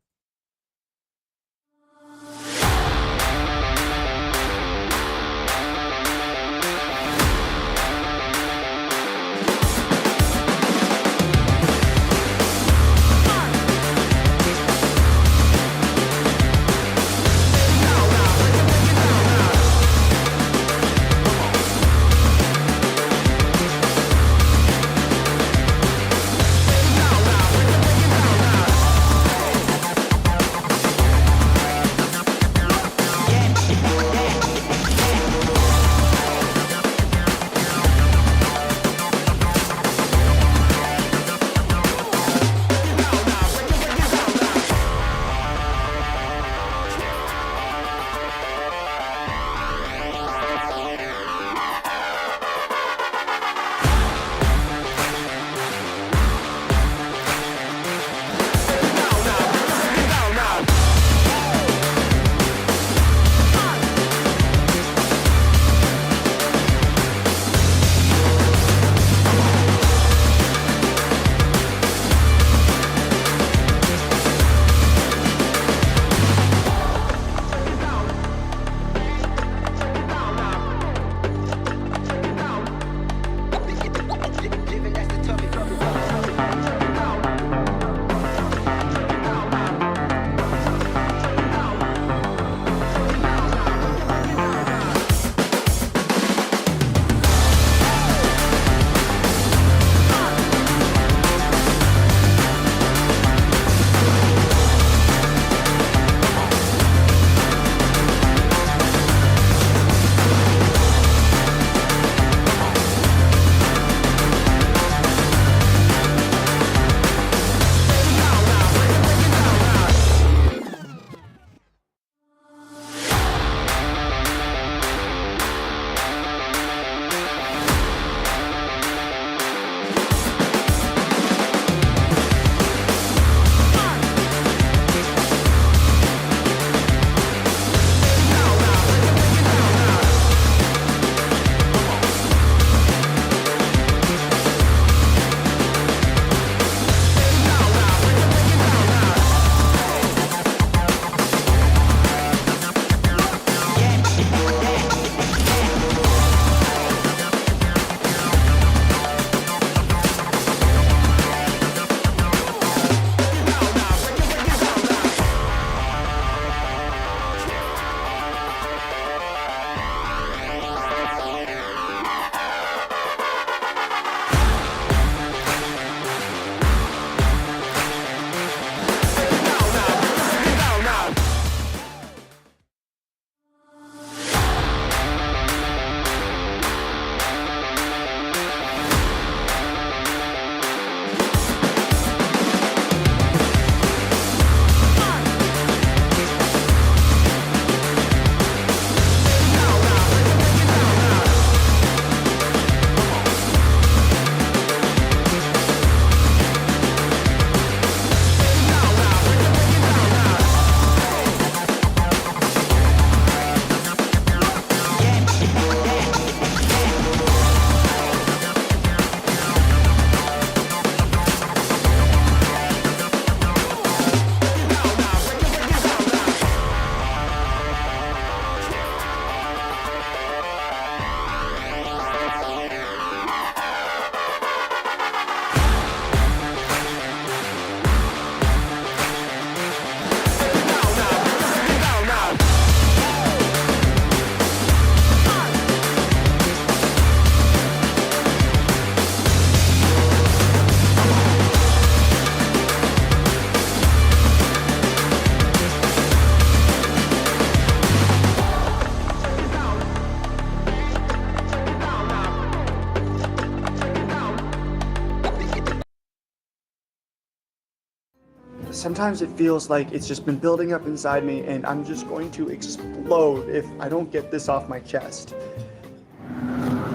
Sometimes it feels like it's just been building up inside me and I'm just going to explode if I don't get this off my chest.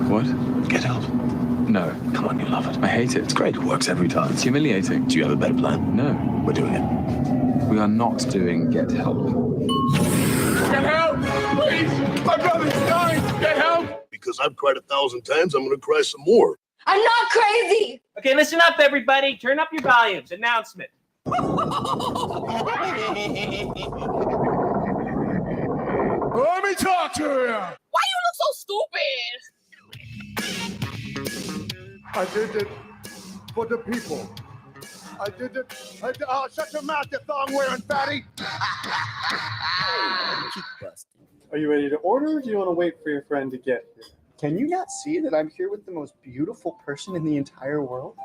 What? Get help. No. Come on, you love it. I hate it. It's great. It works every time. It's humiliating. Do you have a better plan? No. We're doing it. We are not doing get help. Get help! Please! My brother's dying! Get help! Because I've cried 1,000 times, I'm going to cry some more. I'm not crazy! Okay, listen up, everybody. Turn up your volumes. Announcement. Let me talk to you! Why you look so stupid? I did it for the people. I did it. Shut your mouth, you thong-wearing fatty. Are you ready to order or do you want to wait for your friend to get here? Can you not see that I'm here with the most beautiful person in the entire world?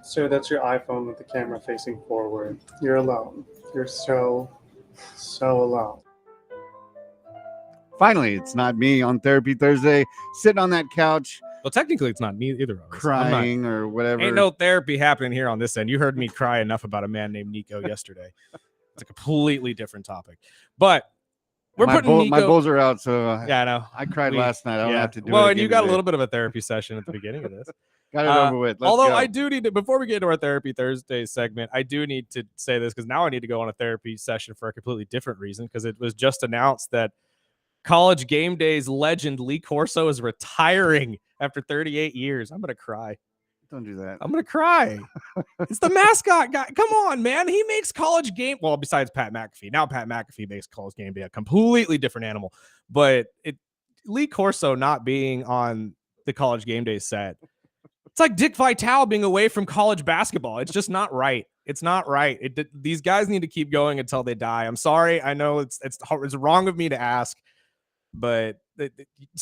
Sir, that's your iPhone with the camera facing forward. You're alone. You're so alone. Finally, it's not me on Therapy Thursday, sitting on that couch, Well, technically, it's not me either of us. crying or whatever. Ain't no therapy happening here on this end. You heard me cry enough about a man named Nico yesterday. It's a completely different topic. But we're putting Nico... my bulls are out, so yeah, I know. I cried last night. I don't have to do it well, again and you got today. a little bit of a therapy session at the beginning of this. Got it over with. Let's Although go. I do need to, before we get into our Therapy Thursday segment, I do need to say this because now I need to go on a therapy session for a completely different reason, because it was just announced that College Game Day's legend Lee Corso is retiring after 38 years. I'm going to cry. Don't do that. I'm going to cry. It's the mascot guy. Come on, man. He makes College Game... Well, besides Pat McAfee. Now Pat McAfee makes College Game Day a completely different animal. But Lee Corso not being on the College Game Day set, it's like Dick Vitale being away from college basketball. It's just not right. It's not right. These guys need to keep going until they die. I'm sorry. I know it's wrong of me to ask, but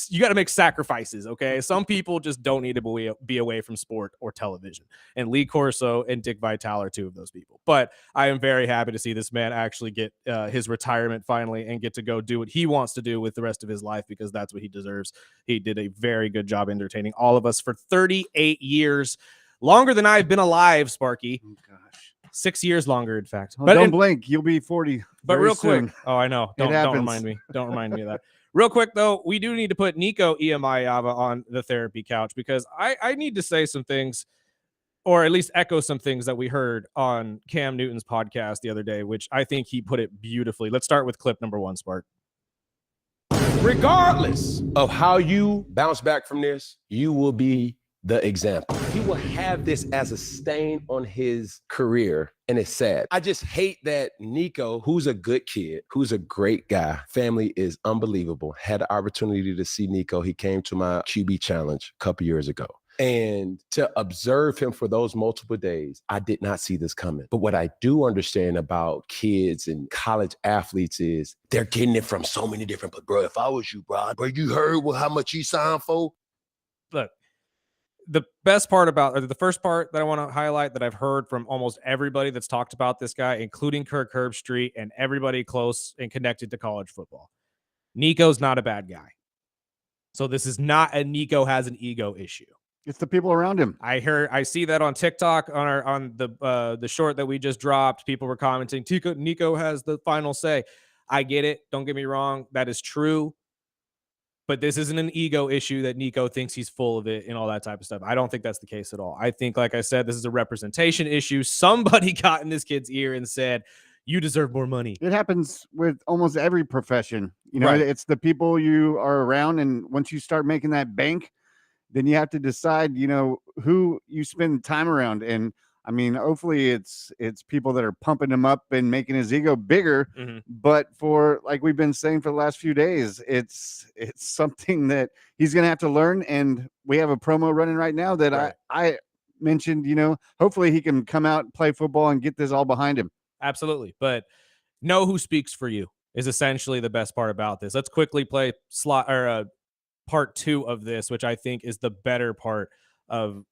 you got to make sacrifices, okay? Some people just don't need to be away from sport or television. And Lee Corso and Dick Vitale are two of those people. But I am very happy to see this man actually get his retirement finally and get to go do what he wants to do with the rest of his life, because that's what he deserves. He did a very good job entertaining all of us for 38 years, longer than I've been alive, Sparky. Oh, gosh. 6 years longer, in fact. Oh, don't blink. You'll be 40. But real soon. quick. Oh, I know. Don't remind me. Don't remind me of that. Real quick, though, we do need to put Nico Iamaiava on the therapy couch, because I need to say some things, or at least echo some things that we heard on Cam Newton's podcast the other day, which I think he put it beautifully. Let's start with clip number 1, Spark. Regardless of how you bounce back from this, you will be the example. He will have this as a stain on his career, and it's sad. I just hate that Nico, who's a good kid, who's a great guy, family is unbelievable, had the opportunity to see Nico. He came to my QB challenge a couple years ago. And to observe him for those multiple days, I did not see this coming. But what I do understand about kids and college athletes is they're getting it from so many different, but bro, if I was you, bro, you heard how much he signed for? Look, the best part about, or the first part that I want to highlight that I've heard from almost everybody that's talked about this guy, including Kirk Herbstreit and everybody close and connected to college football, Nico's not a bad guy. So this is not a Nico has an ego issue. It's the people around him. I see that on TikTok on the short that we just dropped. People were commenting, Nico has the final say. I get it. Don't get me wrong. That is true. But this isn't an ego issue that Nico thinks he's full of it and all that type of stuff. I don't think that's the case at all. I think, like I said, this is a representation issue. Somebody got in this kid's ear and said, you deserve more money. It happens with almost every profession. You know, Right. It's the people you are around. And once you start making that bank, then you have to decide, you know, who you spend time around. And I mean, hopefully it's people that are pumping him up and making his ego bigger. Mm-hmm. But for, like we've been saying for the last few days, it's something that he's going to have to learn. And we have a promo running right now that Right. I mentioned, you know, hopefully he can come out and play football and get this all behind him. Absolutely. But know who speaks for you is essentially the best part about this. Let's quickly play part 2 of this, which I think is the better part of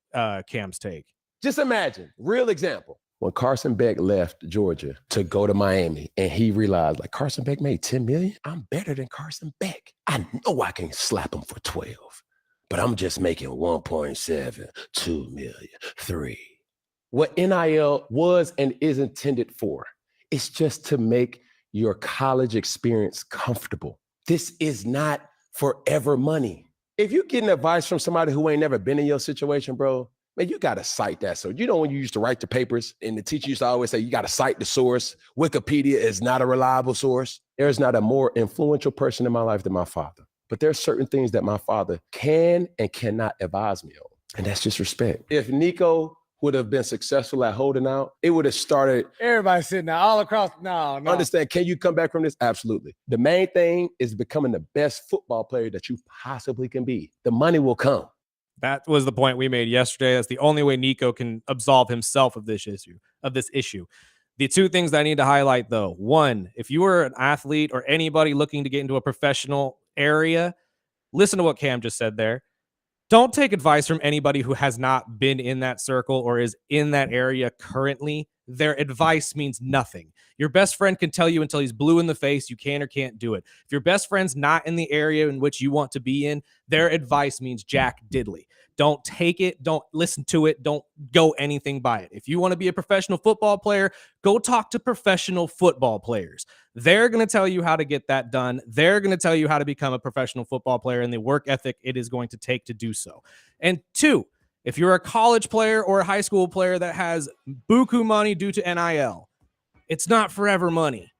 Cam's take. Just imagine, real example. When Carson Beck left Georgia to go to Miami and he realized, like, Carson Beck made $10 million. I'm better than Carson Beck. I know I can slap him for 12, but I'm just making 1.7, 2 million, 3. What NIL was and is intended for It's just to make your college experience comfortable. This is not forever money. If you're getting advice from somebody who ain't never been in your situation, bro, man, you got to cite that. So you know when you used to write the papers and the teacher used to always say, you got to cite the source. Wikipedia is not a reliable source. There's not a more influential person in my life than my father. But there's certain things that my father can and cannot advise me on. And that's just respect. If Nico would have been successful at holding out, it would have started. Everybody sitting there all across. No. Understand, can you come back from this? Absolutely. The main thing is becoming the best football player that you possibly can be. The money will come. That was the point we made yesterday. That's the only way Nico can absolve himself of this issue. The two things that I need to highlight, though. One, if you are an athlete or anybody looking to get into a professional area, listen to what Cam just said there. Don't take advice from anybody who has not been in that circle or is in that area currently. Their advice means nothing. Your best friend can tell you until he's blue in the face you can or can't do it. If your best friend's not in the area in which you want to be in, their advice means jack diddly. Don't take it. Don't listen to it. Don't go anything by it. If you want to be a professional football player, go talk to professional football players. They're going to tell you how to get that done. They're going to tell you how to become a professional football player and the work ethic it is going to take to do so. And two, if you're a college player or a high school player that has buku money due to NIL, it's not forever money.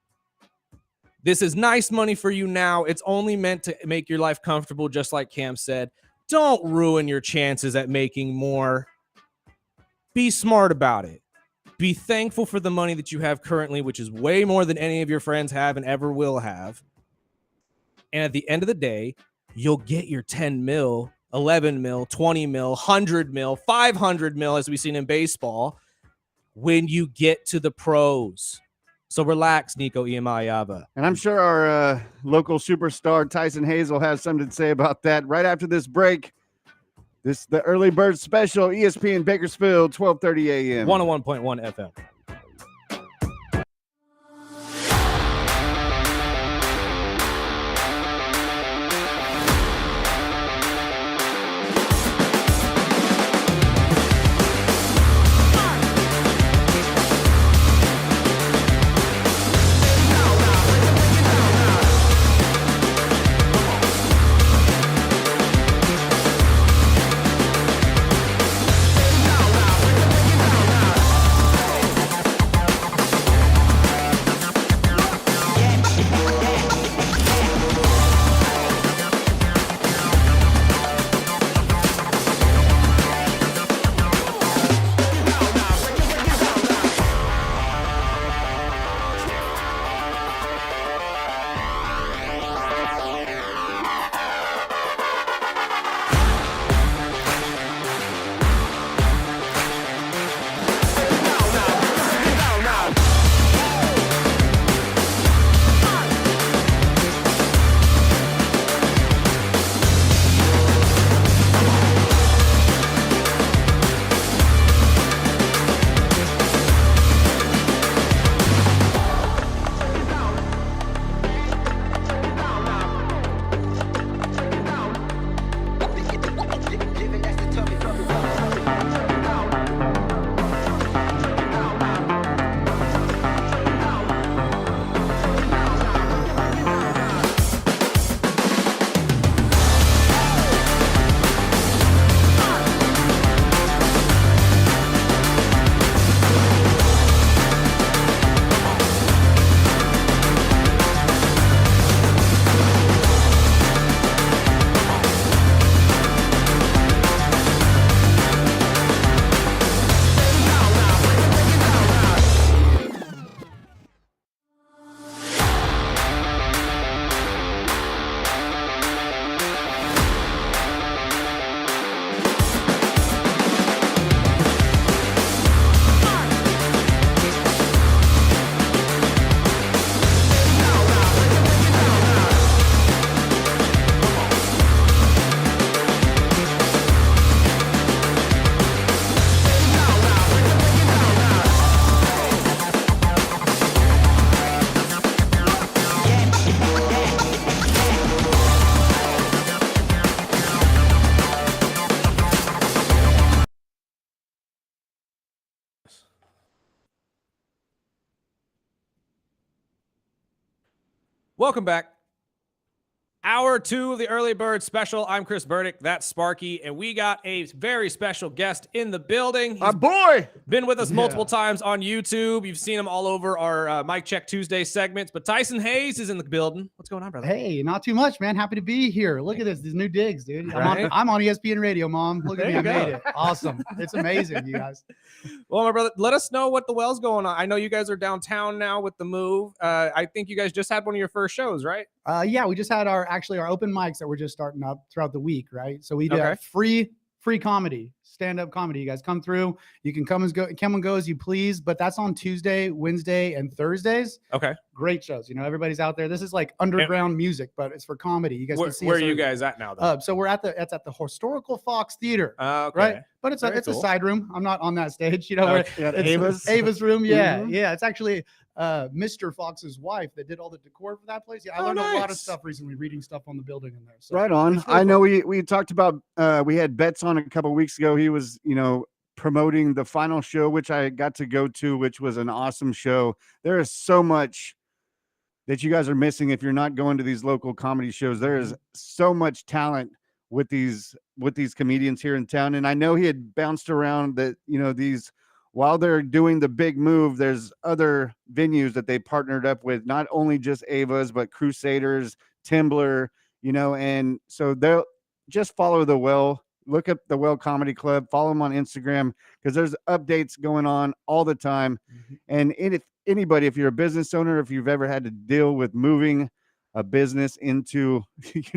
This is nice money for you now. It's only meant to make your life comfortable, just like Cam said. Don't ruin your chances at making more. Be smart about it. Be thankful for the money that you have currently, which is way more than any of your friends have and ever will have. And at the end of the day, you'll get your 10 mil, 11 mil, 20 mil, 100 mil, 500 mil, as we've seen in baseball, when you get to the pros. So relax, Nico Iamaleava. And I'm sure our local superstar Tyson Hayes will have something to say about that right after this break. This is the Early Bird Special, ESPN Bakersfield, 12:30 a.m. 101.1 FM. Welcome back. Hour 2 of the Early Bird Special. I'm Chris Burdick. That's Sparky. And we got a very special guest in the building. My boy! Been with us multiple times on YouTube. You've seen him all over our Mic Check Tuesday segments. But Tyson Hayes is in the building. What's going on, brother? Hey, not too much, man. Happy to be here. Look at this. These new digs, dude. I'm on ESPN Radio, Mom. Look at me. I made it. Awesome. It's amazing, you guys. Well, my brother, let us know what the well's going on. I know you guys are downtown now with the move. I think you guys just had one of your first shows, right? Yeah, we just had our open mics that we're just starting up throughout the week, right? So we do free comedy, stand-up comedy. You guys come through. You can come and go as you please, but that's on Tuesday, Wednesday, and Thursdays. Okay. Great shows. You know, everybody's out there. This is like underground music, but it's for comedy. You guys can see where are you guys at now, though? So it's at the Historical Fox Theater. Okay. Right? But it's a side room. I'm not on that stage. You know, Ava's room. Yeah. Yeah. It's actually Mr. Fox's wife that did all the decor for that place. Yeah, I learned a lot of stuff recently reading stuff on the building in there. So right on. I know we talked about we had Betts on a couple of weeks ago. He was, promoting the final show, which I got to go to, which was an awesome show. There is so much that you guys are missing if you're not going to these local comedy shows. There is so much talent with these comedians here in town. And I know he had bounced around that, these while they're doing the big move, there's other venues that they partnered up with, not only just Ava's, but Crusaders, Timbler, and so they'll just follow the Well. Look up the Well Comedy Club, follow them on Instagram, because there's updates going on all the time. And if you're a business owner, if you've ever had to deal with moving a business into,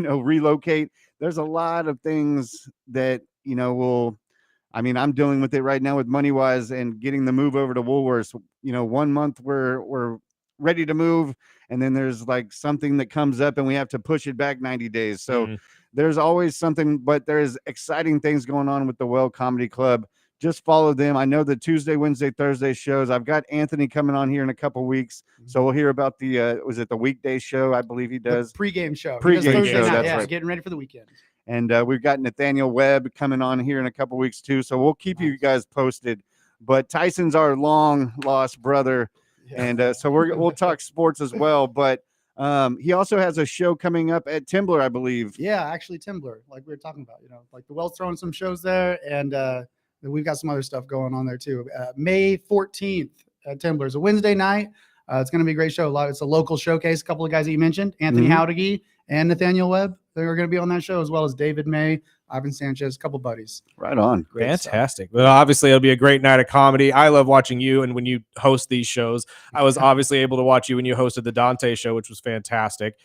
relocate, there's a lot of things that, I'm dealing with it right now with MoneyWise and getting the move over to Woolworths. 1 month we're ready to move, and then there's like something that comes up and we have to push it back 90 days. So there's always something, but there's exciting things going on with the Well Comedy Club. Just follow them. I know the Tuesday, Wednesday, Thursday shows. I've got Anthony coming on here in a couple weeks, so we'll hear about the was it the weekday show? I believe he does the pregame show. That's right. Getting ready for the weekend. And we've got Nathaniel Webb coming on here in a couple weeks too. So we'll keep you guys posted. But Tyson's our long lost brother, and so we'll talk sports as well. But he also has a show coming up at Timbler, I believe. Yeah, actually Timbler, like we were talking about. Like the Well's throwing some shows there, and we've got some other stuff going on there too. May 14th at Timbler is a Wednesday night. It's going to be a great show. It's a local showcase. A couple of guys that you mentioned, Anthony Howdigy and Nathaniel Webb. They're going to be on that show, as well as David May, Ivan Sanchez, a couple buddies. Right on. Great Fantastic. Stuff. Well, obviously, it'll be a great night of comedy. I love watching you, and when you host these shows, I was obviously able to watch you when you hosted the Dante show, which was fantastic.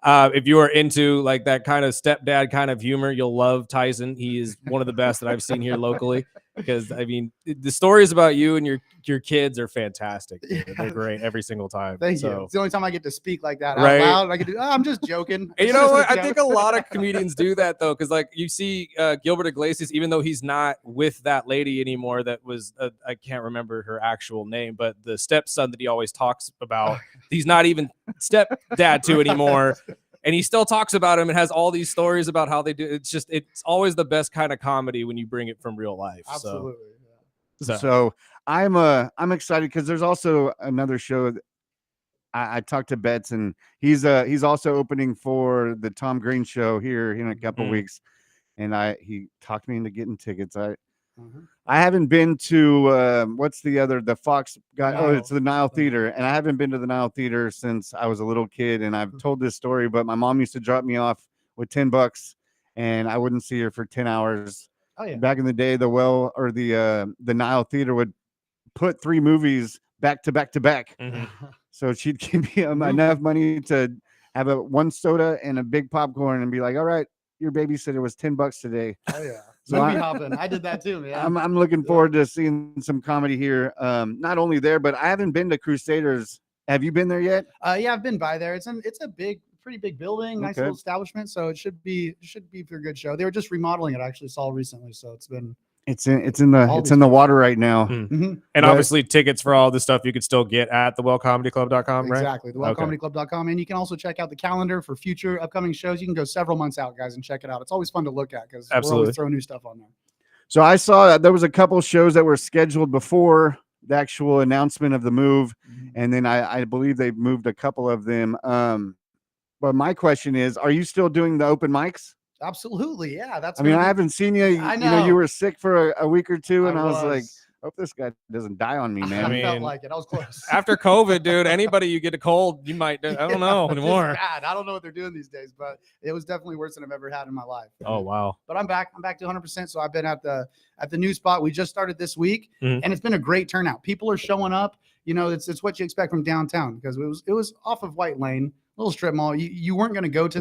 If you are into like that kind of stepdad kind of humor, you'll love Tyson. He is one of the best that I've seen here locally, because the stories about you and your kids are fantastic. They're great every single time. Thank you. It's the only time I get to speak like that out loud. I get to, I'm just joking. And you know what? I think a lot of comedians do that though, because like you see Gilbert Iglesias, even though he's not with that lady anymore, that was I can't remember her actual name, but the stepson that he always talks about, he's not even stepdad to anymore. And he still talks about him and has all these stories about how they do. It's always the best kind of comedy when you bring it from real life. Absolutely. So I'm excited because there's also another show that I talked to Betts, and he's also opening for the Tom Green show here in a couple weeks, and he talked me into getting tickets. I haven't been to what's the Fox guy? Oh, it's the Nile Theater, and I haven't been to the Nile Theater since I was a little kid. And I've told this story, but my mom used to drop me off with $10, and I wouldn't see her for 10 hours. Oh yeah. Back in the day, the Well or the Nile Theater would put 3 movies back to back to back. So she'd give me enough money to have one soda and a big popcorn, and be like, "All right, your babysitter was $10 today." Oh yeah. So I did that too, man. I'm looking forward to seeing some comedy here. Not only there, but I haven't been to Crusaders. Have you been there yet? Yeah, I've been by there. It's a pretty big building, nice little establishment. So it should be for a good show. They were just remodeling it, actually, saw recently. So it's in the water right now. And obviously tickets for all this stuff you could still get at thewellcomedyclub.com, right? Exactly, thewellcomedyclub.com. And you can also check out the calendar for future upcoming shows. You can go several months out, guys, and check it out. It's always fun to look at because we're always throwing new stuff on there. So I saw that there was a couple shows that were scheduled before the actual announcement of the move, and then I believe they've moved a couple of them. But my question is, are you still doing the open mics? Absolutely, yeah. That's. I mean, gonna I be- haven't seen you. I You know, you know. were sick for a week or two, and I was like, was. hope this guy doesn't die on me, man. I mean, felt like it. I was close. After COVID, dude, anybody you get a cold, you might. I don't know It's anymore. bad. I don't know what they're doing these days, but it was definitely worse than I've ever had in my life. Oh wow. But I'm back. I'm back to 100%. So I've been at the new spot. We just started this week, Mhm. and it's been a great turnout. People are showing up. You know, it's what you expect from downtown because it was off of White Lane, little strip mall. You weren't going to go to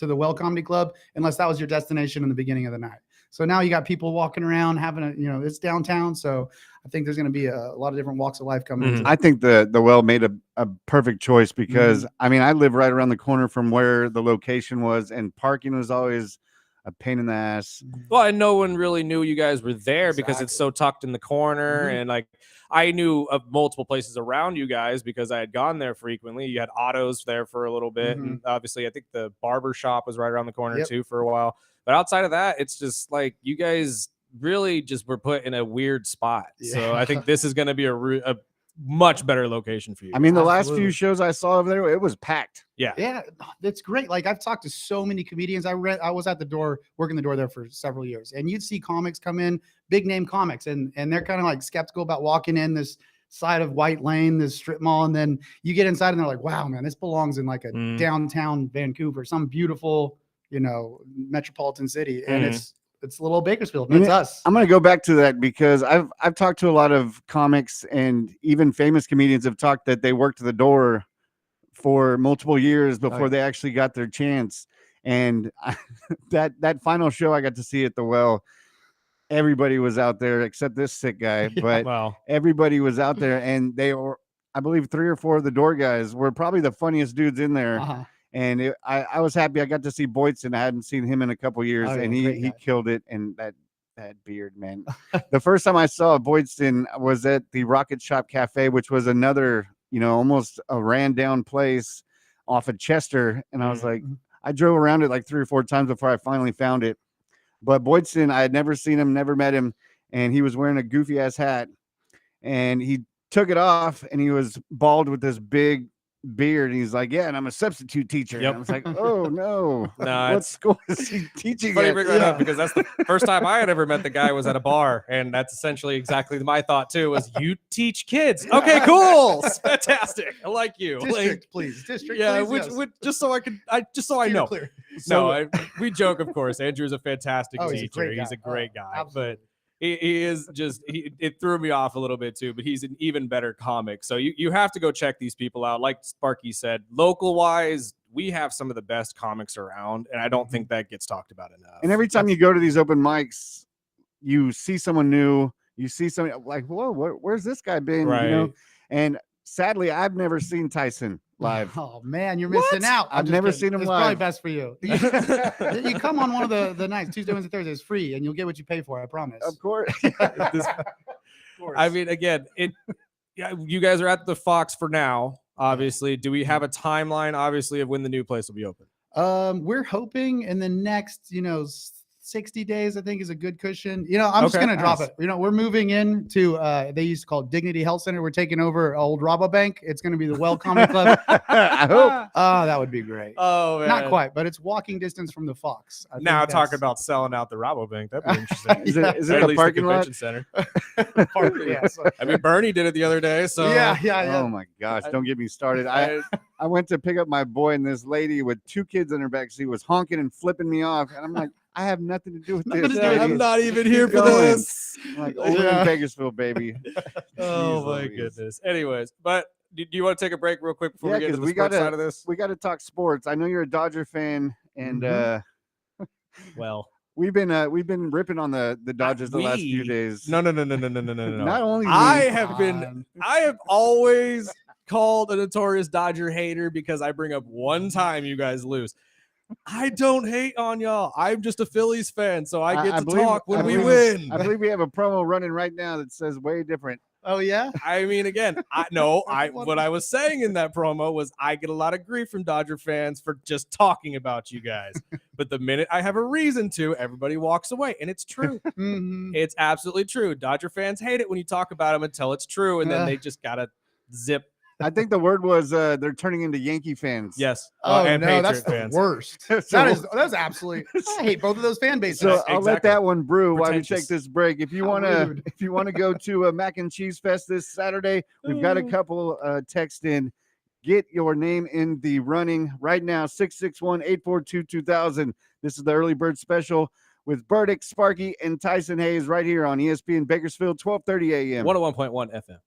the Well Comedy Club unless that was your destination in the beginning of the night. So now you got people walking around having it's downtown. So I think there's going to be a lot of different walks of life coming. into I think the Well made a perfect choice because Mm-hmm. I mean, I live right around the corner from where the location was, and parking was always a pain in the ass. Well, and no one really knew you guys were there because it's so tucked in the corner. Mhm. And like, I knew of multiple places around you guys because I had gone there frequently. You had autos there for a little bit. And obviously, I think the barber shop was right around the corner Yep. too for a while. But outside of that, it's just like you guys really just were put in a weird spot. So I think this is going to be a much better location for you. I mean, the last Absolutely. few shows I saw over there, it was packed. Yeah, that's great. Like I've talked to so many comedians. I was at the door, working the door there for several years, and you'd see comics come in, big name comics, and they're kind of like skeptical about walking in this side of White Lane, this strip mall, and then you get inside and they're like, wow, man, this belongs in like a downtown Vancouver, some beautiful, metropolitan city, and it's little Bakersfield. And it's us. I'm going to go back to that because I've talked to a lot of comics, and even famous comedians have talked that they worked the door for multiple years before they actually got their chance. And that final show I got to see at the Well, everybody was out there except this sick guy, but everybody was out there, and they were, I believe 3 or 4 of the door guys were probably the funniest dudes in there. And I was happy I got to see Boydson. I hadn't seen him in a couple years, and he killed it. And that beard, man. The first time I saw Boydson was at the Rocket Shop Cafe, which was another, almost a ran down place off of Chester. And I was like, I drove around it like 3 or 4 times before I finally found it. But Boydson, I had never seen him, never met him, and he was wearing a goofy ass hat, and he took it off, and he was bald with this big beard. And he's like, yeah, and I'm a substitute teacher. And I was like, oh no, what school is he teaching Funny at? bring that up because that's the first time I had ever met the guy was at a bar, and that's essentially exactly my thought too. Was you teach kids? Okay, cool, it's fantastic. I like you. District, please. District, yeah, please, yes. which just so I know. Clear. We joke, of course. Andrew's a fantastic Oh, teacher. he's a great guy. But he is just it threw me off a little bit too, but he's an even better comic. So you have to go check these people out. Like Sparky said, local wise, we have some of the best comics around, and I don't think that gets talked about enough. And every time you go to these open mics, you see someone new. You see someone like, whoa, where's this guy been? Right. And sadly, I've never seen Tyson live. Oh man, you're missing out. I've never seen him it's live. Probably best for you. You come on one of the nights, Tuesday, Wednesday, Thursday. It's free, and you'll get what you pay for. I promise. Of course. I mean, again, you guys are at the Fox for now. Obviously, do we have a timeline? Obviously, of when the new place will be open. We're hoping in the next, 60 days, I think is a good cushion. I'm just going to drop it. We're moving into, they used to call it Dignity Health Center. We're taking over old Rabobank. It's going to be the Well Comedy Club. I hope. Oh, that would be great. Oh, man. Not quite, but it's walking distance from the Fox. I Now think talk about selling out the Rabobank. That'd be interesting. Is it At the least parking lot? convention center. yeah, so- I mean, Bernie did it the other day. So yeah. Oh my gosh, don't get me started. I went to pick up my boy, and this lady with 2 kids in her backseat was honking and flipping me off. And I'm like, I have nothing to do with this. lady. I'm not even here Keep for going. this. I'm like, over in Bakersfield, baby. Oh Jeez my Louise. goodness. Anyways, but do you want to take a break real quick before Yeah, we get into 'cause the we sports gotta- side of this? We got to talk sports. I know you're a Dodger fan, and Well, we've been ripping on the Dodgers the last few days. No. Not only I we- have always called a notorious Dodger hater because I bring up one time you guys lose. I don't hate on y'all. I'm just a Phillies fan, so I get to talk when we win. I believe we have a promo running right now that says way different. Oh yeah. I mean, again, what I was saying in that promo was I get a lot of grief from Dodger fans for just talking about you guys. But the minute I have a reason to, everybody walks away, and it's true. It's absolutely true. Dodger fans hate it when you talk about them until it's true, and then they just gotta zip I think the word was they're turning into Yankee fans. Yes. Oh and no, that's Patriot the fans. worst. That's absolutely. I hate both of those fan bases. So I'll let that one brew while we Pretentious. take this break. If you How want to, rude. if you want to go to a Mac and Cheese Fest this Saturday, we've got a couple text in. Get your name in the running right now. 661-842-2000. This is the early bird special with Burdick, Sparky, and Tyson Hayes right here on ESPN Bakersfield, 1230 a.m. 101.1 FM.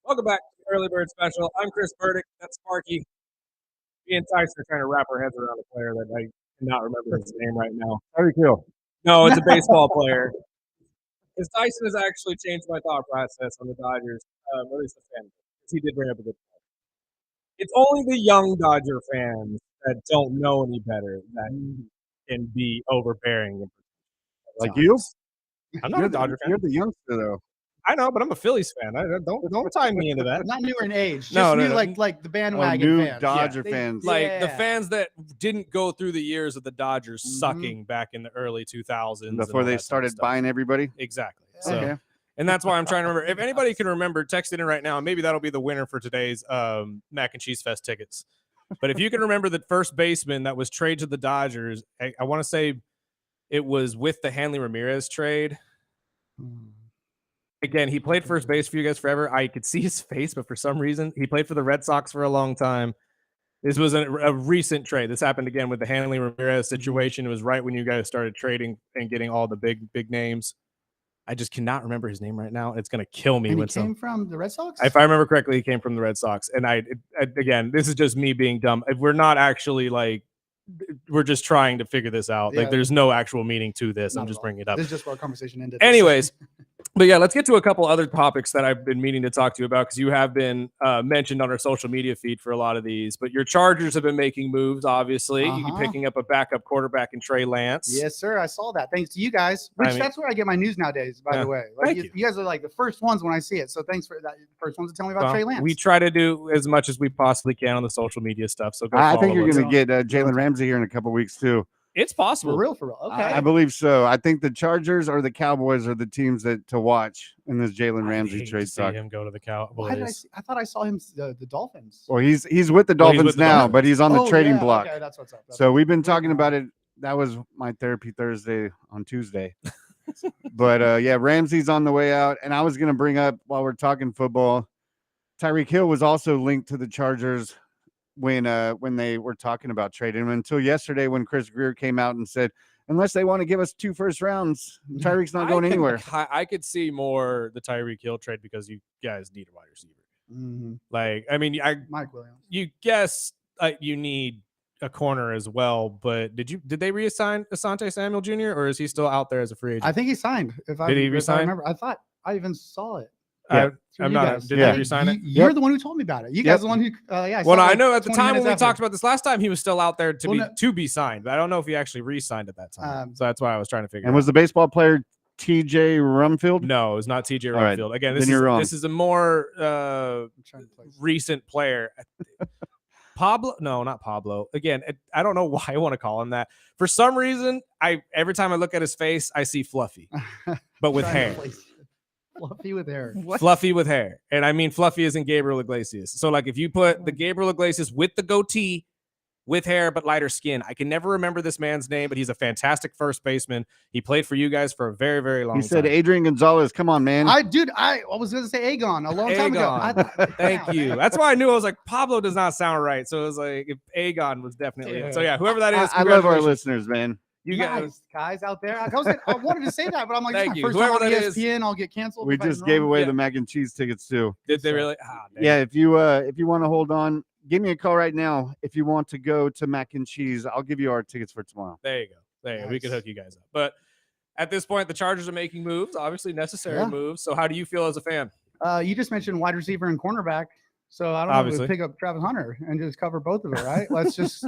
Welcome back to the Early Bird Special. I'm Chris Burdick. That's Sparky. Me and Tyson are trying to wrap our heads around a player that I cannot remember his name right now. How do you feel? No, it's a baseball player. Because Tyson has actually changed my thought process on the Dodgers, at least the fan. He did bring up a good point. It's only the young Dodger fans that don't know any better that can be overbearing. Like you? I'm not a Dodger fan. You're the youngster, though. I know, but I'm a Phillies fan. Don't tie me into that. Not newer in age. Just No, new, no. like the bandwagon new fans. Dodger They- fans. Like the yeah. fans that didn't go through the years of the Dodgers sucking back in the early 2000s and Before all they that type of started stuff. buying everybody. Exactly. So, Okay. and that's why I'm trying to remember. If anybody can remember, text it in right now. Maybe that'll be the winner for today's Mac and Cheese Fest tickets. But if you can remember the first baseman that was traded to the Dodgers, I want to say it was with the Hanley Ramirez trade. Again, he played first base for you guys forever. I could see his face, but for some reason, he played for the Red Sox for a long time. This was a recent trade. This happened again with the Hanley Ramirez situation. It was right when you guys started trading and getting all the big names. I just cannot remember his name right now. It's going to kill me. And he when came from the Red Sox? If I remember correctly, he came from the Red Sox. And again, this is just me being dumb. We're not actually like, we're just trying to figure this out. Yeah. Like, there's no actual meaning to this. Not I'm at just all. bringing it up. This is just where our conversation ended. Anyways, but yeah, let's get to a couple other topics that I've been meaning to talk to you about because you have been mentioned on our social media feed for a lot of these. But your Chargers have been making moves, obviously. You're picking up a backup quarterback in Trey Lance. Yes, sir. I saw that. Thanks to you guys. Which that's where I get my news nowadays, by the way. Like Thank you guys are like the first ones when I see it. So thanks for that. First ones to tell me about Well, Trey Lance. we try to do as much as we possibly can on the social media stuff. So go I think follow you're us. going to get Jalen Ramsey here in a couple weeks too. It's possible. For real. Okay. I believe so. I think the Chargers or the Cowboys are the teams to watch in this Jalen Ramsey trade see talk. him go to the Cowboys. Why did I thought I saw him the Dolphins. Well, he's with the Dolphins with the now, Dolphins. but he's on the Oh, trading yeah, block. okay, that's what's up. So we've been talking about it. That was my therapy Thursday on Tuesday. But yeah, Ramsey's on the way out. And I was going to bring up while we're talking football, Tyreek Hill was also linked to the Chargers when they were talking about trading him until yesterday when Chris Greer came out and said, unless they want to give us 2 first rounds, Tyreek's not going anywhere. I could see more the Tyreek Hill trade because you guys need a wide receiver. Mm-hmm. Like, I mean, Mike Williams. You guess you need a corner as well, but did they reassign Asante Samuel Jr. or is he still out there as a free agent? I think he signed. Did he resign? I remember. I thought I even saw it. I'm not. Did they resign it? You're the one who told me about it. You guys are the one who. Yeah. Well, I know at the time when we talked about this last time, he was still out there to be signed, but I don't know if he actually re-signed at that time. So that's why I was trying to figure. And was the baseball player T.J. Rumfield? No, it was not T.J. Right. Rumfield. Again, this is a more recent player. Pablo? No, not Pablo. Again, I don't know why I want to call him that. For some reason, every time I look at his face, I see Fluffy, but with hair. Fluffy with hair. What? Fluffy with hair. And I mean Fluffy is in Gabriel Iglesias. So like if you put the Gabriel Iglesias with the goatee, with hair but lighter skin. I can never remember this man's name, but he's a fantastic first baseman. He played for you guys for a very, very long time. He said Adrian Gonzalez. Come on, man. I was going to say Aegon a long time ago. Thank you. That's why I knew. I was like, Pablo does not sound right. So it was like, if Aegon was definitely it. So yeah, whoever that is. I love our listeners, man. You guys out there. I wanted to say that, but I'm like, thank this is you. my first Whoever time on that ESPN. I'll get canceled. We just gave away the mac and cheese tickets too. Did they really? Yeah. If you want to hold on, give me a call right now. If you want to go to mac and cheese, I'll give you our tickets for tomorrow. There you go. Nice. We can hook you guys up. But at this point, the Chargers are making moves, obviously necessary moves. So how do you feel as a fan? You just mentioned wide receiver and cornerback. So I don't know if we pick up Travis Hunter and just cover both of it, right? Let's just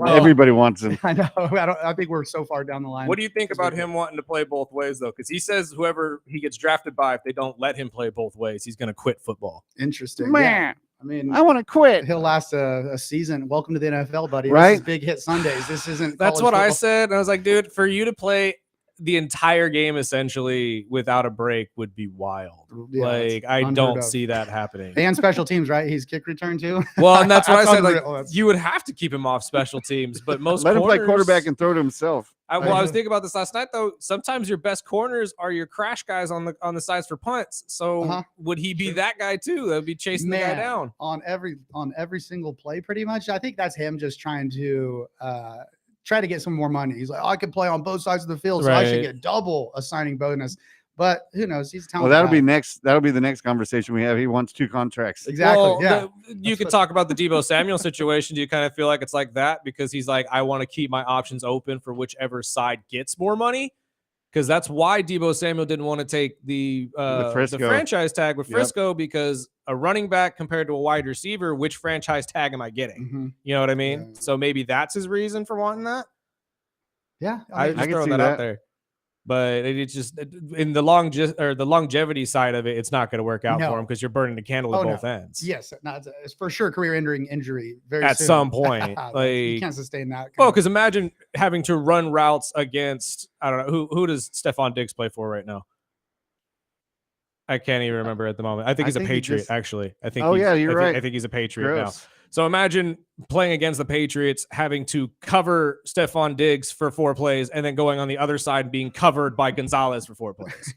everybody wants him. I know. I think we're so far down the line. What do you think about him wanting to play both ways, though? Because he says whoever he gets drafted by, if they don't let him play both ways, he's going to quit football. Interesting. Man, yeah. I mean, I want to quit. He'll last a season. Welcome to the NFL, buddy. Right? This is big hit Sundays. This isn't. That's what football. I said. And I was like, dude, for you to play the entire game essentially without a break would be wild. Yeah, like I don't see that happening. And special teams, right? He's kick return too. Well, and that's what I said. Like unreal. you would have to keep him off special teams, but most let him play quarterback and throw to himself. I was thinking about this last night though. Sometimes your best corners are your crash guys on the sides for punts. So would he be that guy too? That would be chasing the guy down on every single play, pretty much. I think that's him just trying to try to get some more money. He's like, I can play on both sides of the field, so I should get double a signing bonus. But who knows? He's talented. Well, that'll be the next conversation we have. He wants 2 contracts. Exactly. Well, yeah. You could talk about the Deebo Samuel situation. Do you kind of feel like it's like that because he's like, I want to keep my options open for whichever side gets more money? Because that's why Deebo Samuel didn't want to take the franchise tag with Frisco because a running back compared to a wide receiver, which franchise tag am I getting? Mm-hmm. You know what I mean? Yeah. So maybe that's his reason for wanting that. Yeah, I just throwing that out there. But it's just in the longevity side of it, it's not going to work out for him because you're burning the candle at both ends. Yes, it's for sure career-ending injury. Very at soon. some point, like you can't sustain that. Well, because imagine having to run routes against I don't know who does Stephon Diggs play for right now. I can't even remember at the moment. I think he's a Patriot, actually. I think. Oh yeah, you're right. I think he's a Patriot now. So imagine playing against the Patriots, having to cover Stephon Diggs for 4 plays, and then going on the other side being covered by Gonzalez for 4 plays.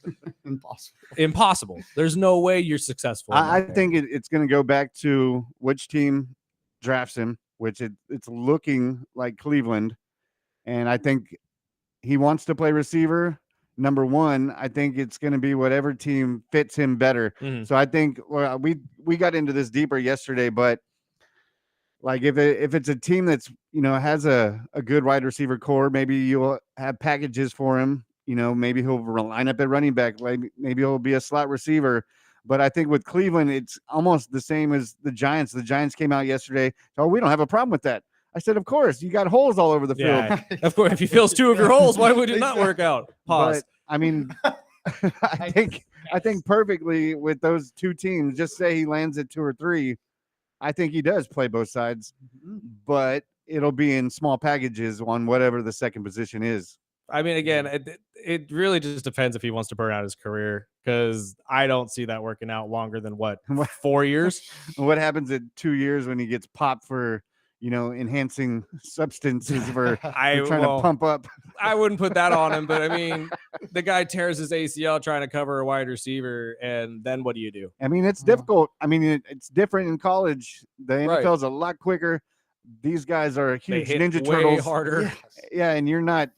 Impossible. There's no way you're successful. I think it's going to go back to which team drafts him which it's looking like Cleveland. And I think he wants to play receiver. Number one, I think it's going to be whatever team fits him better. So I think we got into this deeper yesterday, but like if it's a team that's has a good wide receiver core, maybe you'll have packages for him. Maybe he'll line up at running back. Maybe he'll be a slot receiver. But I think with Cleveland, it's almost the same as the Giants. The Giants came out yesterday. Oh, we don't have a problem with that. I said, of course, you got holes all over the field. Of course, if he fills 2 of your holes, why would it not work out? Pause. But, I mean, I think perfectly with those two teams. Just say he lands at 2 or 3. I think he does play both sides, but it'll be in small packages on whatever the second position is. I mean, again, it really just depends if he wants to burn out his career, because I don't see that working out longer than 4 years. What happens in 2 years when he gets popped for enhancing substances for trying to pump up? I wouldn't put that on him, but I mean, the guy tears his ACL trying to cover a wide receiver, and then what do you do? I mean, it's difficult. I mean, it's different in college. The NFL is a lot quicker. These guys are huge Ninja Turtles. Harder. Yeah, and you're not.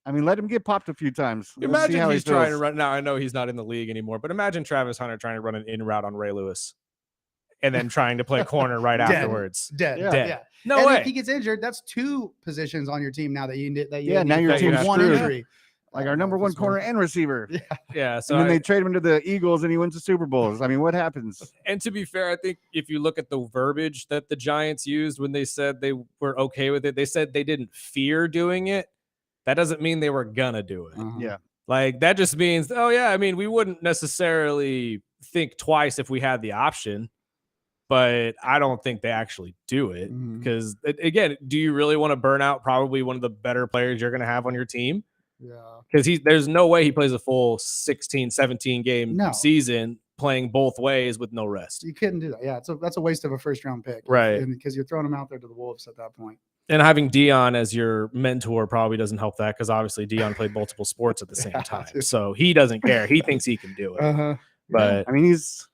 I mean, let him get popped a few times. Imagine he's trying to run. Now, I know he's not in the league anymore, but imagine Travis Hunter trying to run an in route on Ray Lewis and then trying to play corner right afterwards. Dead. Yeah. No way. If he gets injured, that's 2 positions on your team now that you now your team's one screwed. injury. Like our number 1 corner and receiver. Yeah. So and then they trade him to the Eagles and he wins the Super Bowls. I mean, what happens? And to be fair, I think if you look at the verbiage that the Giants used when they said they were okay with it, they said they didn't fear doing it. That doesn't mean they were gonna do it. Yeah. Like that just means, oh yeah, I mean, we wouldn't necessarily think twice if we had the option, but I don't think they actually do it because again, do you really want to burn out probably one of the better players you're going to have on your team? Yeah. Because there's no way he plays a full 16, 17 game season playing both ways with no rest. You couldn't do that. Yeah. That's a waste of a first round pick. Right. Because you're throwing him out there to the Wolves at that point. And having Dion as your mentor probably doesn't help that because obviously Dion played multiple sports at the same time. So he doesn't care. He thinks he can do it. But I mean, he's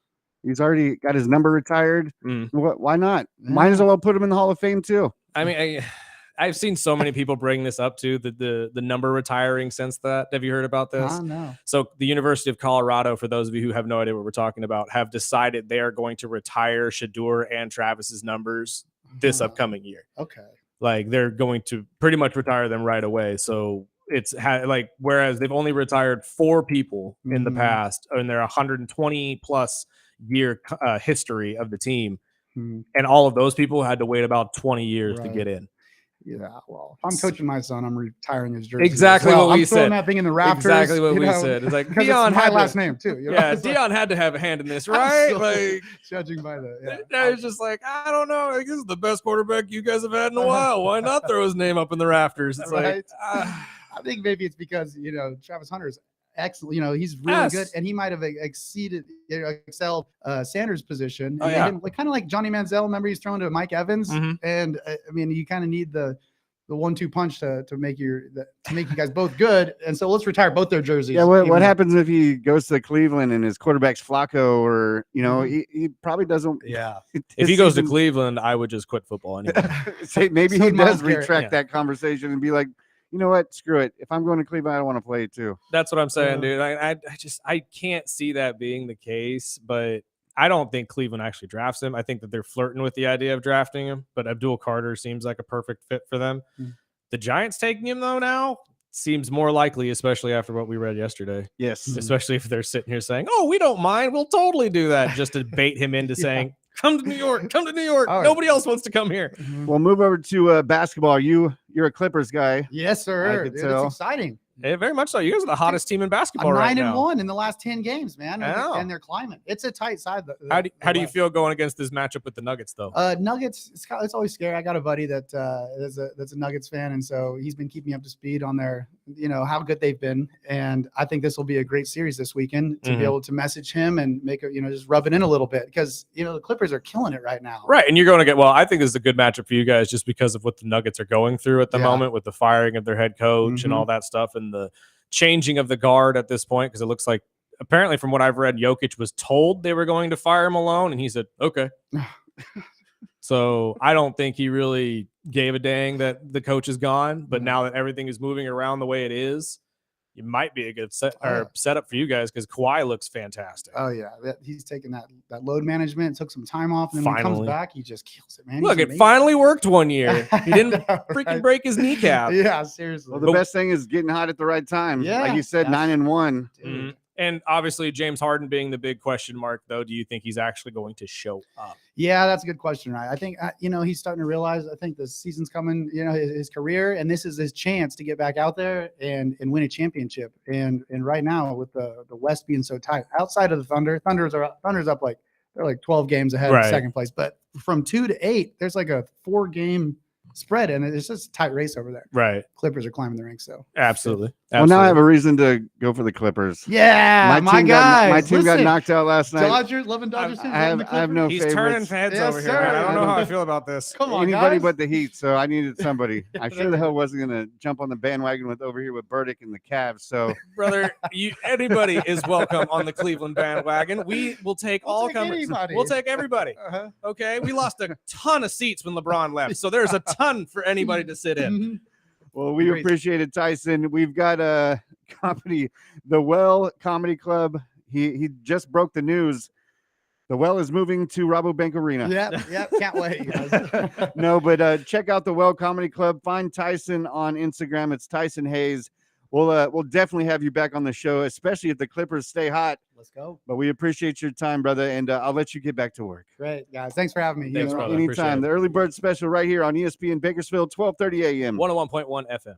already got his number retired. Why not? Might as well put him in the Hall of Fame too. I mean, I've seen so many people bring this up too, the number retiring since that. Have you heard about this? No. So the University of Colorado, for those of you who have no idea what we're talking about, have decided they are going to retire Shedeur and Travis's numbers this upcoming year. Okay. Like they're going to pretty much retire them right away. So it's whereas they've only retired 4 people in the past in their 120 plus year history of the team. And all of those people had to wait about 20 years to get in. Yeah, well, if I'm coaching my son, I'm retiring his jersey. Exactly what we I'm throwing said. that thing in the rafters. Exactly what we said. It's like Dion my had last name too. Yeah, Dion had to have a hand in this, right? Like judging by the. I was just like, I don't know. Like, this is the best quarterback you guys have had in a while. Why not throw his name up in the rafters? It's like, I think maybe it's because Travis Hunter is excellent. He's really good, and he might have excelled Sanders' position. Kind of like Johnny Manziel. Remember, he's thrown to Mike Evans, and I mean, you kind of need the 1-2 punch to make you guys both good. And so let's retire both their jerseys. Yeah. What happens if he goes to Cleveland and his quarterback's Flacco, or he probably doesn't. Yeah. If he goes to Cleveland, I would just quit football anyway. Maybe he does retract that conversation and be like, you know what? Screw it. If I'm going to Cleveland, I don't want to play too. That's what I'm saying, dude. I can't see that being the case, but I don't think Cleveland actually drafts him. I think that they're flirting with the idea of drafting him, but Abdul Carter seems like a perfect fit for them. The Giants taking him though now seems more likely, especially after what we read yesterday. Yes. Especially if they're sitting here saying, oh, we don't mind. We'll totally do that, just to bait him into saying, come to New York. Come to New York. Right. Nobody else wants to come here. We'll move over to basketball. You're a Clippers guy. Yes, sir. It's exciting. Yeah, very much so. You guys are the hottest team in basketball right now. 9-1 in the last 10 games, man. And they're climbing. It's a tight side. How do you feel going against this matchup with the Nuggets, though? Nuggets, it's always scary. I got a buddy that's a Nuggets fan, and so he's been keeping me up to speed on their, how good they've been. And I think this will be a great series this weekend to be able to message him and make it, just rub it in a little bit, because the Clippers are killing it right now. Right, and you're going to get. Well, I think this is a good matchup for you guys just because of what the Nuggets are going through at the moment with the firing of their head coach and all that stuff, and the changing of the guard at this point, because it looks like, apparently from what I've read, Jokic was told they were going to fire Malone, and he said, okay. So I don't think he really gave a dang that the coach is gone. But now that everything is moving around the way it is, it might be a good setup for you guys because Kawhi looks fantastic. Oh yeah, he's taking that load management, took some time off, and then when he comes back, he just kills it, man. Look, it finally worked one year. He didn't freaking break his kneecap. Yeah, seriously. Well, the best thing is getting hot at the right time. Yeah, like you said, 9-1. Mhm. And obviously, James Harden being the big question mark, though, do you think he's actually going to show up? Yeah, that's a good question, right? I think he's starting to realize. I think the season's coming. His career, and this is his chance to get back out there and win a championship. And right now, with the West being so tight, outside of the Thunder's up like they're like 12 games ahead of second place, but from 2 to 8, there's like a 4-game spread, and it's just a tight race over there. Right. Clippers are climbing the ranks, so absolutely. Well, now I have a reason to go for the Clippers. Yeah, my guys. My team got knocked out last night. Dodgers, loving Dodgers. I have no He's favorites. turning heads over here. Man. I don't know how I feel about this. Come on, Anybody guys. but the Heat, so I needed somebody. I sure the hell wasn't going to jump on the bandwagon with over here with Burdick and the Cavs. So, brother, anybody is welcome on the Cleveland bandwagon. We will take all comers. We'll take everybody. Okay, we lost a ton of seats when LeBron left, so there's a ton for anybody to sit in. Well, we appreciate it, Tyson. We've got a comedy, The Well Comedy Club. He just broke the news. The Well is moving to Rabobank Arena. Yep. Can't wait, guys. No, but check out The Well Comedy Club. Find Tyson on Instagram. It's Tyson Hayes. We'll definitely have you back on the show, especially if the Clippers stay hot. Let's go. But we appreciate your time, brother, and I'll let you get back to work. Great, guys. Thanks for having me. Thanks, brother. Anytime. The Early Bird Special right here on ESPN Bakersfield, 12:30 a.m. 101.1 FM.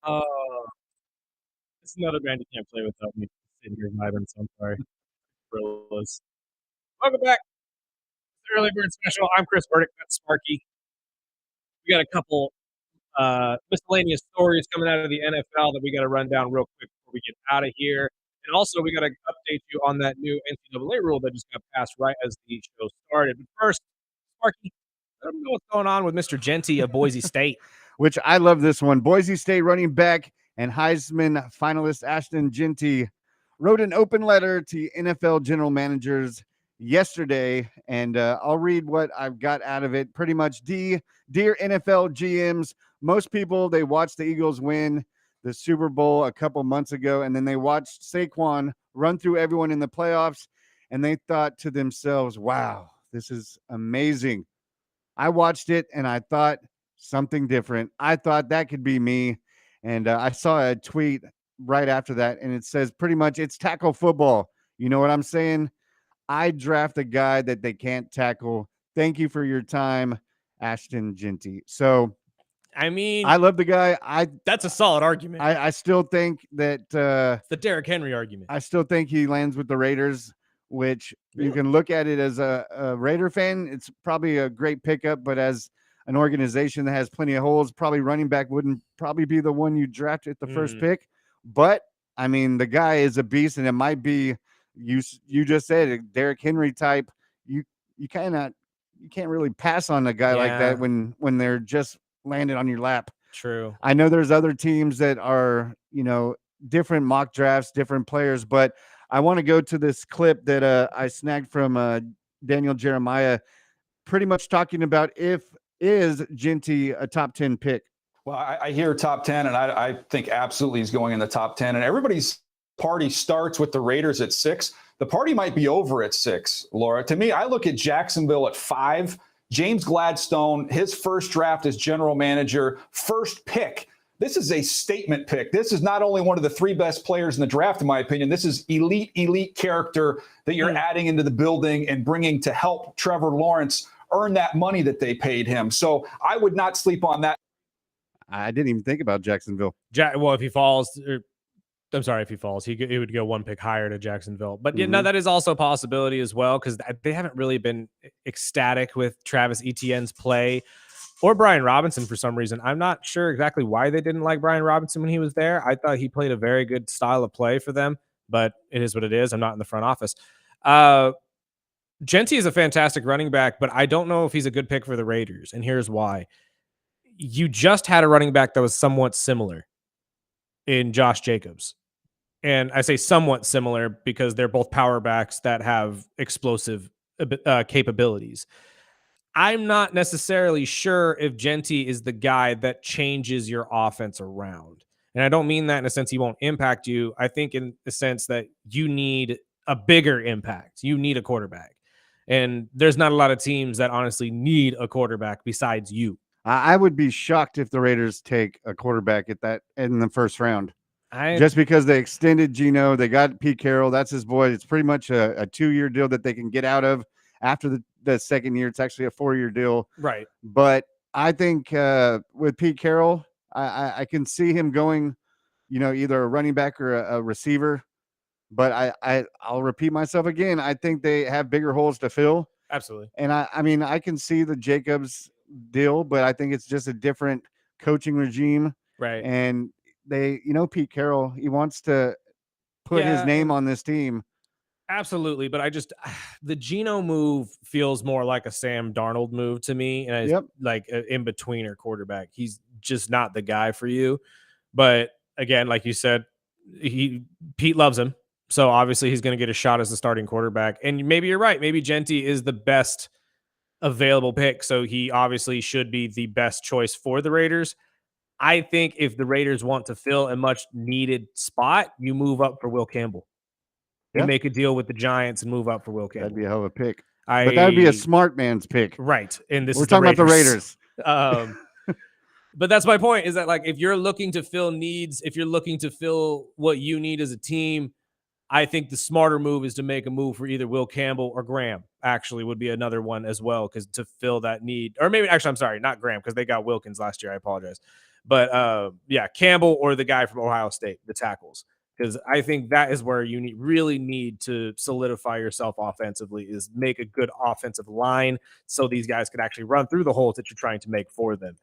This is another band you can't play without me sitting here vibing, so I'm sorry. Gorillas. Welcome back. It's the Early Bird Special. I'm Chris Burdick. That's Sparky. We got a couple miscellaneous stories coming out of the NFL that we got to run down real quick before we get out of here. And also, we got to update you on that new NCAA rule that just got passed right as the show started. But first, Sparky, I don't know what's going on with Mr. Genty of Boise State. Which I love this one. Boise State running back and Heisman finalist Ashton Genty wrote an open letter to NFL general managers yesterday, and I'll read what I've got out of it. Pretty much, dear NFL GMs, most people, they watched the Eagles win the Super Bowl a couple months ago, and then they watched Saquon run through everyone in the playoffs, and they thought to themselves, wow, this is amazing. I watched it, and I thought something different. I thought that could be me, and I saw a tweet right after that, and it says pretty much it's tackle football. You know what I'm saying? I draft a guy that they can't tackle. Thank you for your time, Ashton Genty. So, I mean, I love the guy. That's a solid argument. I still think that It's the Derrick Henry argument. I still think he lands with the Raiders, which you can look at it as a Raider fan. It's probably a great pickup, but as an organization that has plenty of holes, probably running back wouldn't probably be the one you draft at the first pick. But I mean, the guy is a beast, and it might be you just said it, Derrick Henry type. You can't really pass on a guy like that when they're just landed on your lap. True. I know there's other teams that are, different mock drafts, different players, but I want to go to this clip that I snagged from Daniel Jeremiah, pretty much talking about is Genty a top 10 pick? Well, I hear top 10, and I think absolutely he's going in the top 10. And everybody's party starts with the Raiders at 6. The party might be over at 6, Laura. To me, I look at Jacksonville at 5. James Gladstone, his first draft as general manager, first pick. This is a statement pick. This is not only one of the 3 best players in the draft, in my opinion. This is elite character that you're adding into the building and bringing to help Trevor Lawrence earn that money that they paid him. So I would not sleep on that. I didn't even think about Jacksonville. Well, if he falls, I'm sorry, if he falls, he would go 1 pick higher to Jacksonville. But no, that is also a possibility as well, because they haven't really been ecstatic with Travis Etienne's play or Brian Robinson for some reason. I'm not sure exactly why they didn't like Brian Robinson when he was there. I thought he played a very good style of play for them, but it is what it is. I'm not in the front office. Genty is a fantastic running back, but I don't know if he's a good pick for the Raiders, and here's why. You just had a running back that was somewhat similar in Josh Jacobs. And I say somewhat similar because they're both power backs that have explosive capabilities. I'm not necessarily sure if Genty is the guy that changes your offense around. And I don't mean that in a sense he won't impact you. I think in the sense that you need a bigger impact. You need a quarterback. And there's not a lot of teams that honestly need a quarterback besides you. I would be shocked if the Raiders take a quarterback in the first round. Just because they extended Geno, they got Pete Carroll. That's his boy. It's pretty much a 2-year deal that they can get out of after the second year. It's actually a 4-year deal. Right. But I think with Pete Carroll, I can see him going, either a running back or a receiver. But I'll repeat myself again. I think they have bigger holes to fill. Absolutely. And I mean, I can see the Jacobs deal, but I think it's just a different coaching regime. Right. And they, Pete Carroll, he wants to put his name on this team. Absolutely. But the Geno move feels more like a Sam Darnold move to me. And it's like an in-betweener quarterback. He's just not the guy for you. But again, like you said, Pete loves him. So obviously he's going to get a shot as the starting quarterback. And maybe you're right. Maybe Genty is the best available pick. So he obviously should be the best choice for the Raiders. I think if the Raiders want to fill a much needed spot, you move up for Will Campbell. You make a deal with the Giants and move up for Will Campbell. That'd be a hell of a pick. But that would be a smart man's pick. Right. And we're talking about the Raiders. But that's my point, is that like if you're looking to fill needs, if you're looking to fill what you need as a team, I think the smarter move is to make a move for either Will Campbell or Graham. Actually, would be another one as well, because to fill that need, or maybe actually, I'm sorry, not Graham, because they got Wilkins last year. I apologize, but yeah, Campbell or the guy from Ohio State, the tackles, because I think that is where you really need to solidify yourself offensively, is make a good offensive line so these guys could actually run through the holes that you're trying to make for them.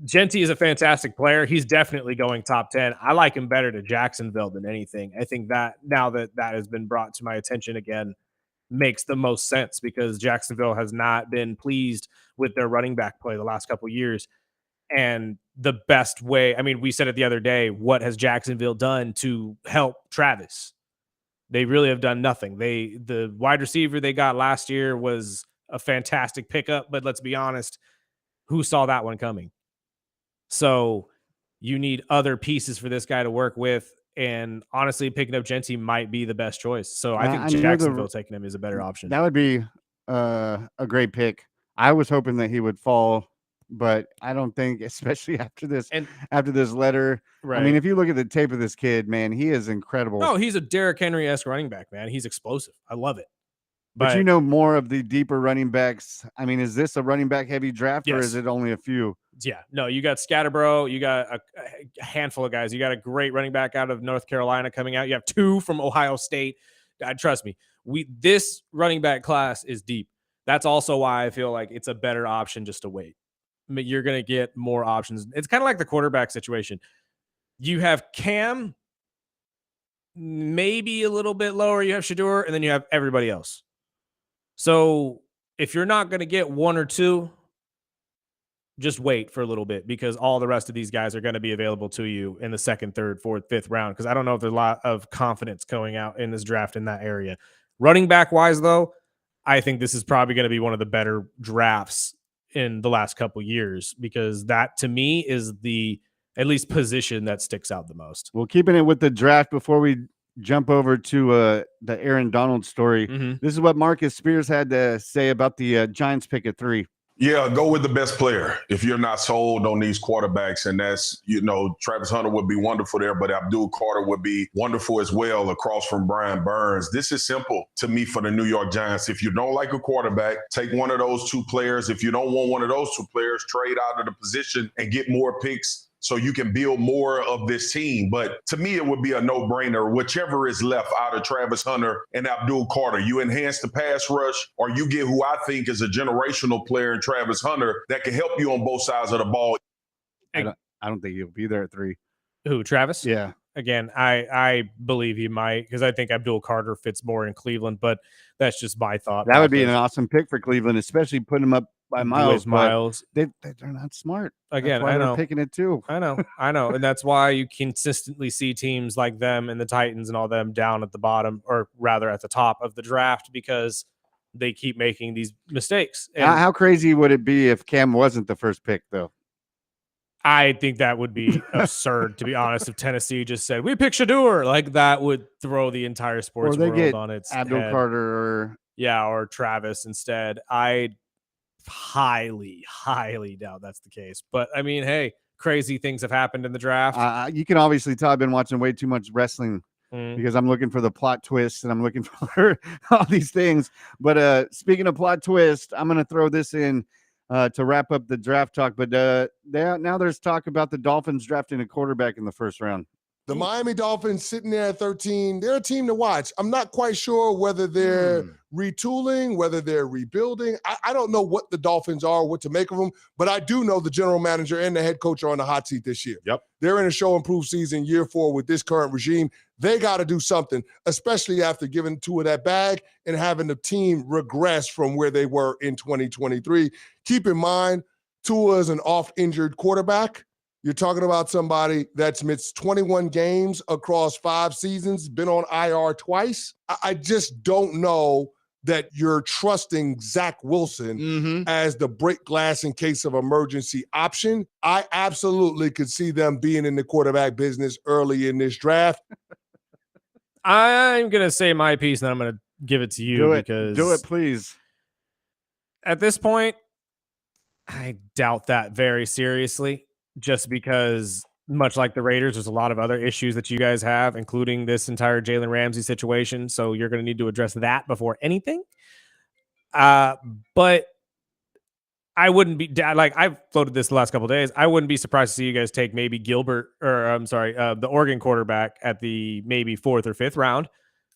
Genty is a fantastic player. He's definitely going top 10. I like him better to Jacksonville than anything. I think that now that has been brought to my attention again, makes the most sense, because Jacksonville has not been pleased with their running back play the last couple of years. And the best way, I mean, we said it the other day, what has Jacksonville done to help Travis? They really have done nothing. The wide receiver they got last year was a fantastic pickup, but let's be honest, who saw that one coming? So you need other pieces for this guy to work with. And honestly, picking up Genty might be the best choice. So I think Jacksonville taking him is a better option. That would be a great pick. I was hoping that he would fall, but I don't think, especially after this letter. Right. I mean, if you look at the tape of this kid, man, he is incredible. Oh, he's a Derrick Henry-esque running back, man. He's explosive. I love it. But you know more of the deeper running backs. I mean, is this a running back heavy draft, or is it only a few? Yeah, no, you got Scatterbro, you got a handful of guys. You got a great running back out of North Carolina coming out. You have 2 from Ohio State. Trust me, this running back class is deep. That's also why I feel like it's a better option just to wait. I mean, you're going to get more options. It's kind of like the quarterback situation. You have Cam, maybe a little bit lower. You have Shedeur, and then you have everybody else. So if you're not going to get 1 or 2, just wait for a little bit, because all the rest of these guys are going to be available to you in the 2nd, 3rd, 4th, 5th round. Because I don't know if there's a lot of confidence going out in this draft in that area. Running back wise, though, I think this is probably going to be one of the better drafts in the last couple years, because that to me is the at least position that sticks out the most. Well, keeping it with the draft before we jump over to the Aaron Donald story. This is what Marcus Spears had to say about the Giants pick at 3. Yeah, go with the best player if you're not sold on these quarterbacks. And that's, Travis Hunter would be wonderful there, but Abdul Carter would be wonderful as well across from Brian Burns. This is simple to me for the New York Giants. If you don't like a quarterback, take one of those 2 players. If you don't want one of those 2 players, trade out of the position and get more picks so you can build more of this team. But to me, it would be a no-brainer. Whichever is left out of Travis Hunter and Abdul Carter, you enhance the pass rush, or you get who I think is a generational player in Travis Hunter that can help you on both sides of the ball. I don't think he'll be there at 3. Who, Travis? Yeah. Again, I believe he might, because I think Abdul Carter fits more in Cleveland, but that's just my thought. That would be an awesome pick for Cleveland, especially putting him up by Miles. They're not smart. Again, I know. They're Picking it too. I know. And that's why you consistently see teams like them and the Titans and all them down at the bottom, or rather at the top of the draft, because they keep making these mistakes. And How crazy would it be if Cam wasn't the first pick, though? I think that would be absurd, to be honest. If Tennessee just said, we pick Shedeur, like that would throw the entire sports world on its Abdul head. Carter or Travis instead. I highly doubt that's the case. But I mean, hey, crazy things have happened in the draft. You can obviously tell I've been watching way too much wrestling because I'm looking for the plot twist and I'm looking for all these things. But speaking of plot twist, I'm going to throw this in to wrap up the draft talk. But now there's talk about the Dolphins drafting a quarterback in the 1st round. The Miami Dolphins sitting there at 13, they're a team to watch. I'm not quite sure whether they're retooling, whether they're rebuilding. I don't know what the Dolphins are, what to make of them, but I do know the general manager and the head coach are on the hot seat this year. Yep. They're in a show improved season, year 4 with this current regime. They got to do something, especially after giving Tua that bag and having the team regress from where they were in 2023. Keep in mind, Tua is an oft-injured quarterback. You're talking about somebody that's missed 21 games across 5 seasons, been on IR twice. I just don't know that you're trusting Zach Wilson as the break glass in case of emergency option. I absolutely could see them being in the quarterback business early in this draft. I'm going to say my piece, and then I'm going to give it to you. Do it, please. At this point, I doubt that very seriously, just because much like the Raiders, there's a lot of other issues that you guys have, including this entire Jalen Ramsey situation. So you're going to need to address that before anything. But I wouldn't be like, I've floated this the last couple of days. I wouldn't be surprised to see you guys take maybe Gilbert, or I'm sorry, the Oregon quarterback at the maybe 4th or 5th round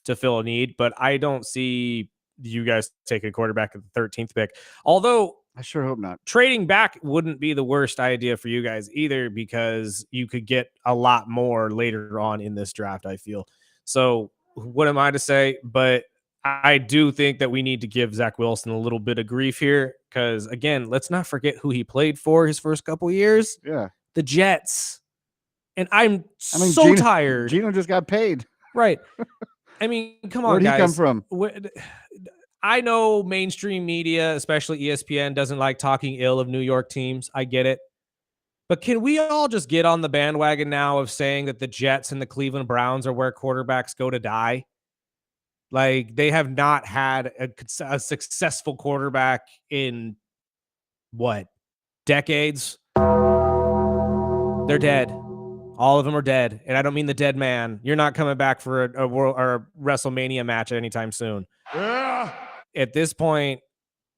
to fill a need. But I don't see you guys taking a quarterback at the 13th pick. Although I sure hope not. Trading back wouldn't be the worst idea for you guys either, because you could get a lot more later on in this draft, I feel. So what am I to say? But I do think that we need to give Zach Wilson a little bit of grief here, because, again, let's not forget who he played for his first couple years. Yeah. The Jets. And I mean, so tired. Gino just got paid. Right. I mean, come on, Where'd guys. he come from? I know mainstream media, especially ESPN, doesn't like talking ill of New York teams. I get it. But can we all just get on the bandwagon now of saying that the Jets and the Cleveland Browns are where quarterbacks go to die? Like, they have not had a successful quarterback in, what, decades? They're dead. All of them are dead. And I don't mean the dead man. You're not coming back for a World or a WrestleMania match anytime soon. Yeah. At this point,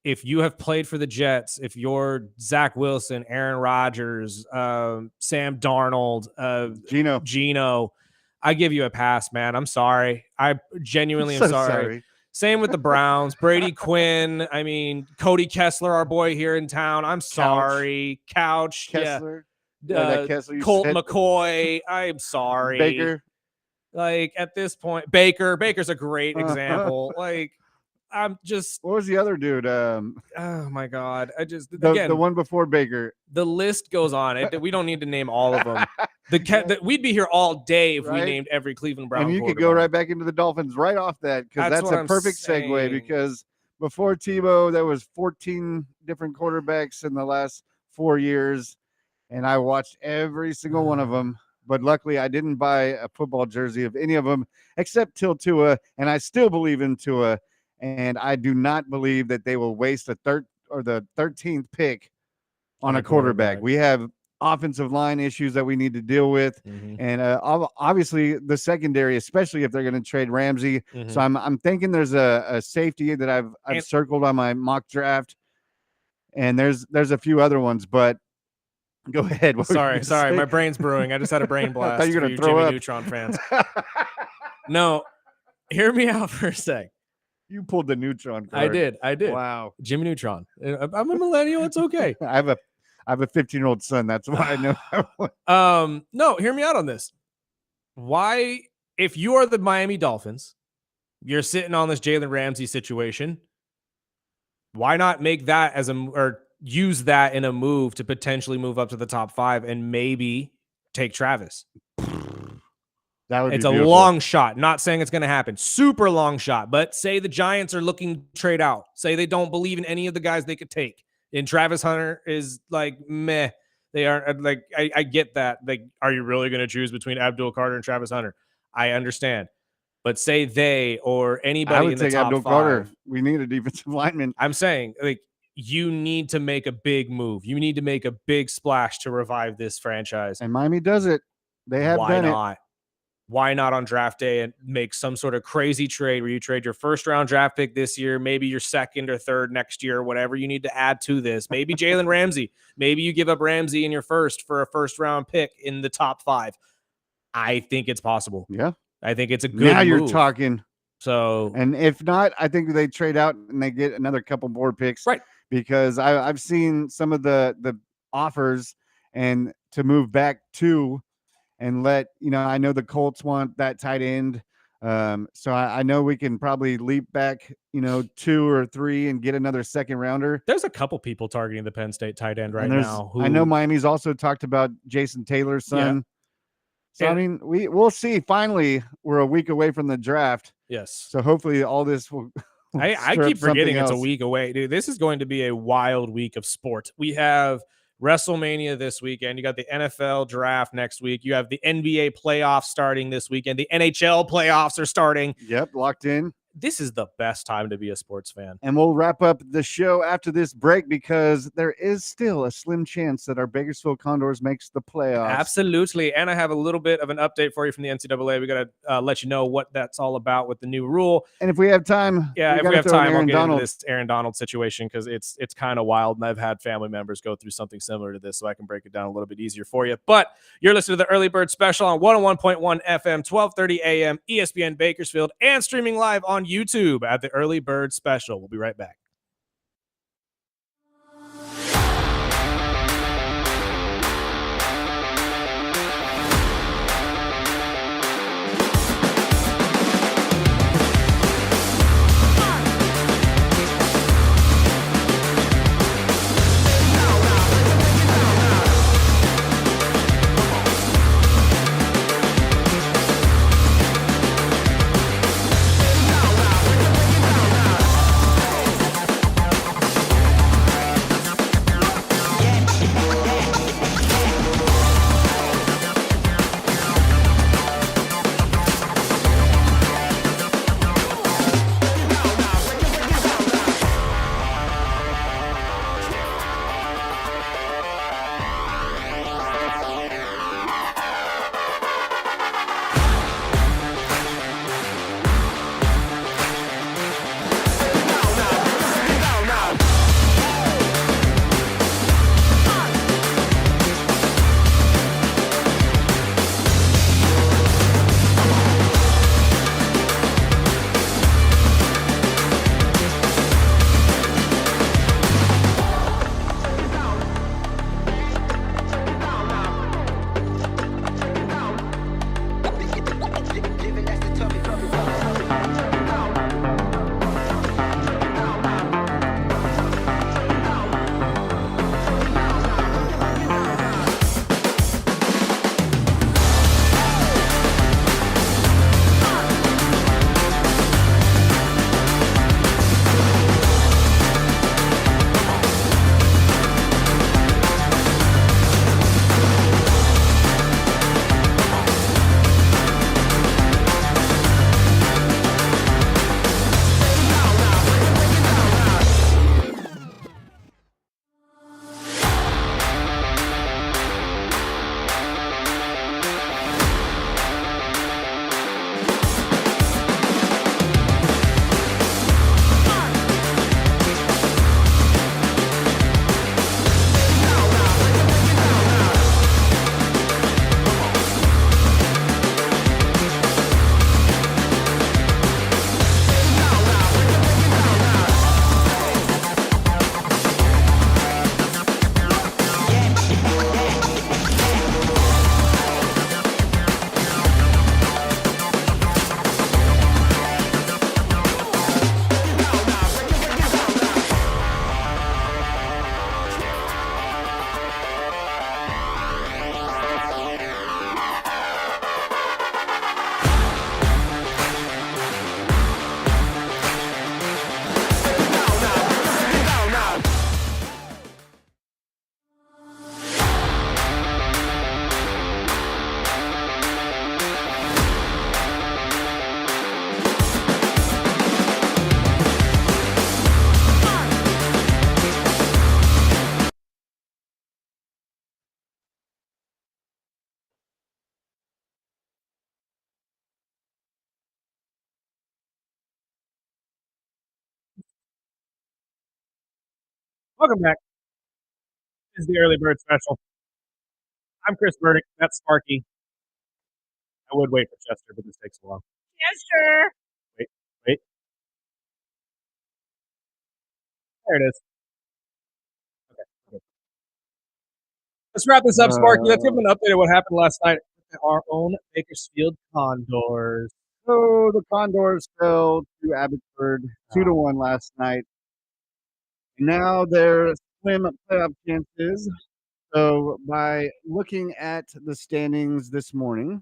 if you have played for the Jets, if you're Zach Wilson, Aaron Rodgers, Sam Darnold, Gino, I give you a pass, man. I'm sorry. I genuinely am sorry. Same with the Browns. Brady Quinn. I mean, Cody Kessler, our boy here in town. I'm sorry. Couch. Kessler. Kessler, Colt McCoy. I'm sorry. Baker. Like, at this point, Baker's a great example. Like, I'm just. What was the other dude? Oh my God! The one before Baker. The list goes on. We don't need to name all of them. We'd be here all day if we named every Cleveland Brown. And you could go right back into the Dolphins right off that, because that's a perfect segue. Because before Tebow, there was 14 different quarterbacks in the last 4 years, and I watched every single one of them. But luckily, I didn't buy a football jersey of any of them except Tua, and I still believe in Tua. And I do not believe that they will waste the 13th pick on a quarterback. We have offensive line issues that we need to deal with, and obviously the secondary, especially if they're going to trade Ramsey. So I'm thinking there's a safety that I've circled on my mock draft, and there's a few other ones, but. Go ahead. Sorry. My brain's brewing. I just had a brain blast. I thought you were for going to throw Jimmy up. Neutron fans. No, hear me out for a sec. You pulled the Neutron card. I did. Wow. Jimmy Neutron. I'm a millennial. It's okay. I have a 15-year-old son. That's why I know. No, hear me out on this. Why, if you are the Miami Dolphins, you're sitting on this Jalen Ramsey situation, why not make that or use that in a move to potentially move up to the top 5 and maybe take Travis? It's a long shot. Not saying it's going to happen. Super long shot. But say the Giants are looking to trade out. Say they don't believe in any of the guys they could take. And Travis Hunter is like, meh. They aren't like, I get that. Like, are you really going to choose between Abdul Carter and Travis Hunter? I understand. But say they or anybody in the top Abdul 5. Carter. We need a defensive lineman. I'm saying, like, you need to make a big move. You need to make a big splash to revive this franchise. And Miami does it. They have done it. Why not on draft day and make some sort of crazy trade where you trade your first round draft pick this year, maybe your second or third next year, whatever you need to add to this. Maybe Jalen Ramsey. Maybe you give up Ramsey in your first for a first round pick in the top 5. I think it's possible. Yeah. I think it's a good Now you're move. talking. So, and if not, I think they trade out and they get another couple more picks. Right. Because I've seen some of the offers and to move back to and let, I know the Colts want that tight end. So I know we can probably leap back, 2 or 3 and get another second rounder. There's a couple people targeting the Penn State tight end right now. I know Miami's also talked about Jason Taylor's son. Yeah. So, I mean, we'll see. Finally, we're a week away from the draft. Yes. So hopefully all this will I keep forgetting it's a week away. Dude, this is going to be a wild week of sport. We have WrestleMania this weekend. You got the NFL draft next week. You have the NBA playoffs starting this weekend. The NHL playoffs are starting. Yep, locked in. this is the best time to be a sports fan. And we'll wrap up the show after this break because there is still a slim chance that our Bakersfield Condors makes the playoffs. Absolutely. And I have a little bit of an update for you from the NCAA. We got to let you know what that's all about with the new rule. And if we have time, if we have time, I'll get Donald. into this Aaron Donald situation because it's kind of wild. And I've had family members go through something similar to this, so I can break it down a little bit easier for you. But you're listening to the Early Bird Special on 101.1 FM, 1230 AM, ESPN Bakersfield, and streaming live on YouTube at the Early Bird Special. We'll be right back. Welcome back. This is the Early Bird Special. I'm Chris Burdick. That's Sparky. I would wait for Chester, but this takes a while. Chester! Wait. There it is. Okay. Let's wrap this up, Sparky. Let's give them an update of what happened last night with our own Bakersfield Condors. So the Condors fell to Abbotsford 2-1 last night. Now they're slim playoff chances. So by looking at the standings this morning,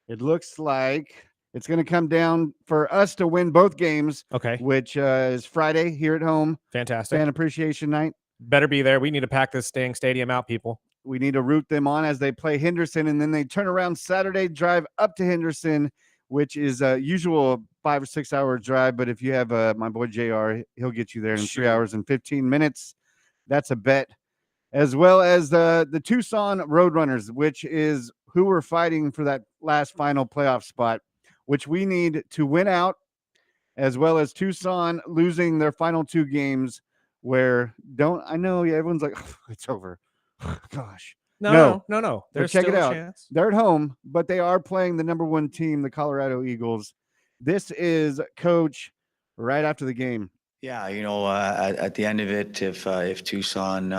it looks like it's going to come down for us to win both games. Okay. Which is Friday here at home. Fantastic. Fan Appreciation Night. Better be there. We need to pack this dang stadium out, people. We need to root them on as they play Henderson, and then they turn around Saturday, drive up to Henderson, which is a usual 5 or 6 hour drive, but if you have my boy JR, he'll get you there in 3 Shoot. hours and 15 minutes. That's a bet. As well as the Tucson Roadrunners, which is who we're fighting for that last final playoff spot, which we need to win out, as well as Tucson losing their final 2 games. Where I know everyone's like, oh, it's over. Gosh. No. But There's check still it a out. chance. They're at home, but they are playing the number 1 team, the Colorado Eagles. This is Coach right after the game. Yeah, at the end of it, if Tucson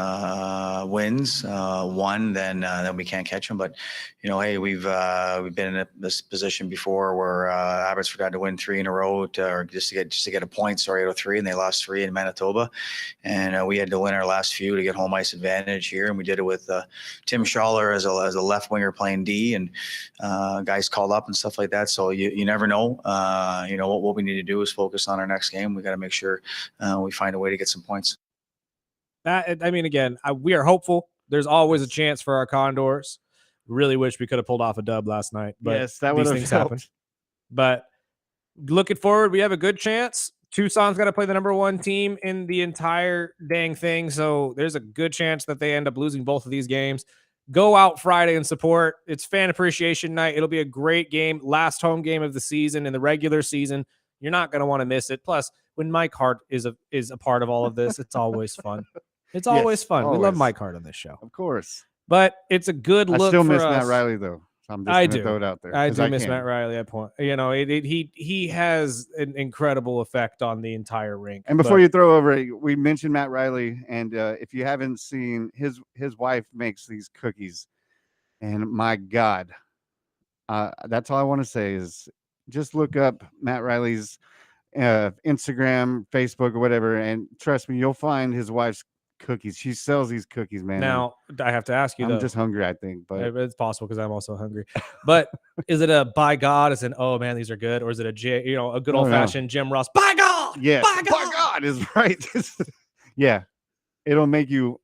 wins one, then we can't catch them. But hey, we've been in this position before where Abbotsford had to win 3 in a row or just to get a point. Sorry, out of 3, and they lost 3 in Manitoba, and we had to win our last few to get home ice advantage here, and we did it with Tim Schaller as a left winger playing D, and guys called up and stuff like that. So you never know. What we need to do is focus on our next game. We got to make sure we find a way to get some points. Again, we are hopeful. There's always a chance for our Condors. Really wish we could have pulled off a dub last night, but yes, that would these have things helped. happen. But looking forward, we have a good chance. Tucson's got to play the number 1 team in the entire dang thing, so there's a good chance that they end up losing both of these games. Go out Friday and support. It's fan appreciation night. It'll be a great game. Last home game of the season in the regular season. You're not going to want to miss it. Plus, when Mike Hart is a part of all of this, it's always fun. It's always fun. Always. We love Mike Hart on this show. Of course. But it's a good look. I still for miss us. Matt Riley, though. So I'm just I going to do. throw it out there. I do miss can. Matt Riley at point. He has an incredible effect on the entire rink. And before you throw over, we mentioned Matt Riley, and if you haven't seen, his wife makes these cookies, and my God, that's all I want to say is just look up Matt Riley's Instagram, Facebook, or whatever, and trust me, you'll find his wife's cookies. She sells these cookies, man. Now, I have to ask you, I'm just hungry, I think, but it's possible because I'm also hungry. But is it a by God? Is it oh man, these are good, or is it a good old fashioned Jim Ross? By God, yes, by God is right. Yeah, it'll make you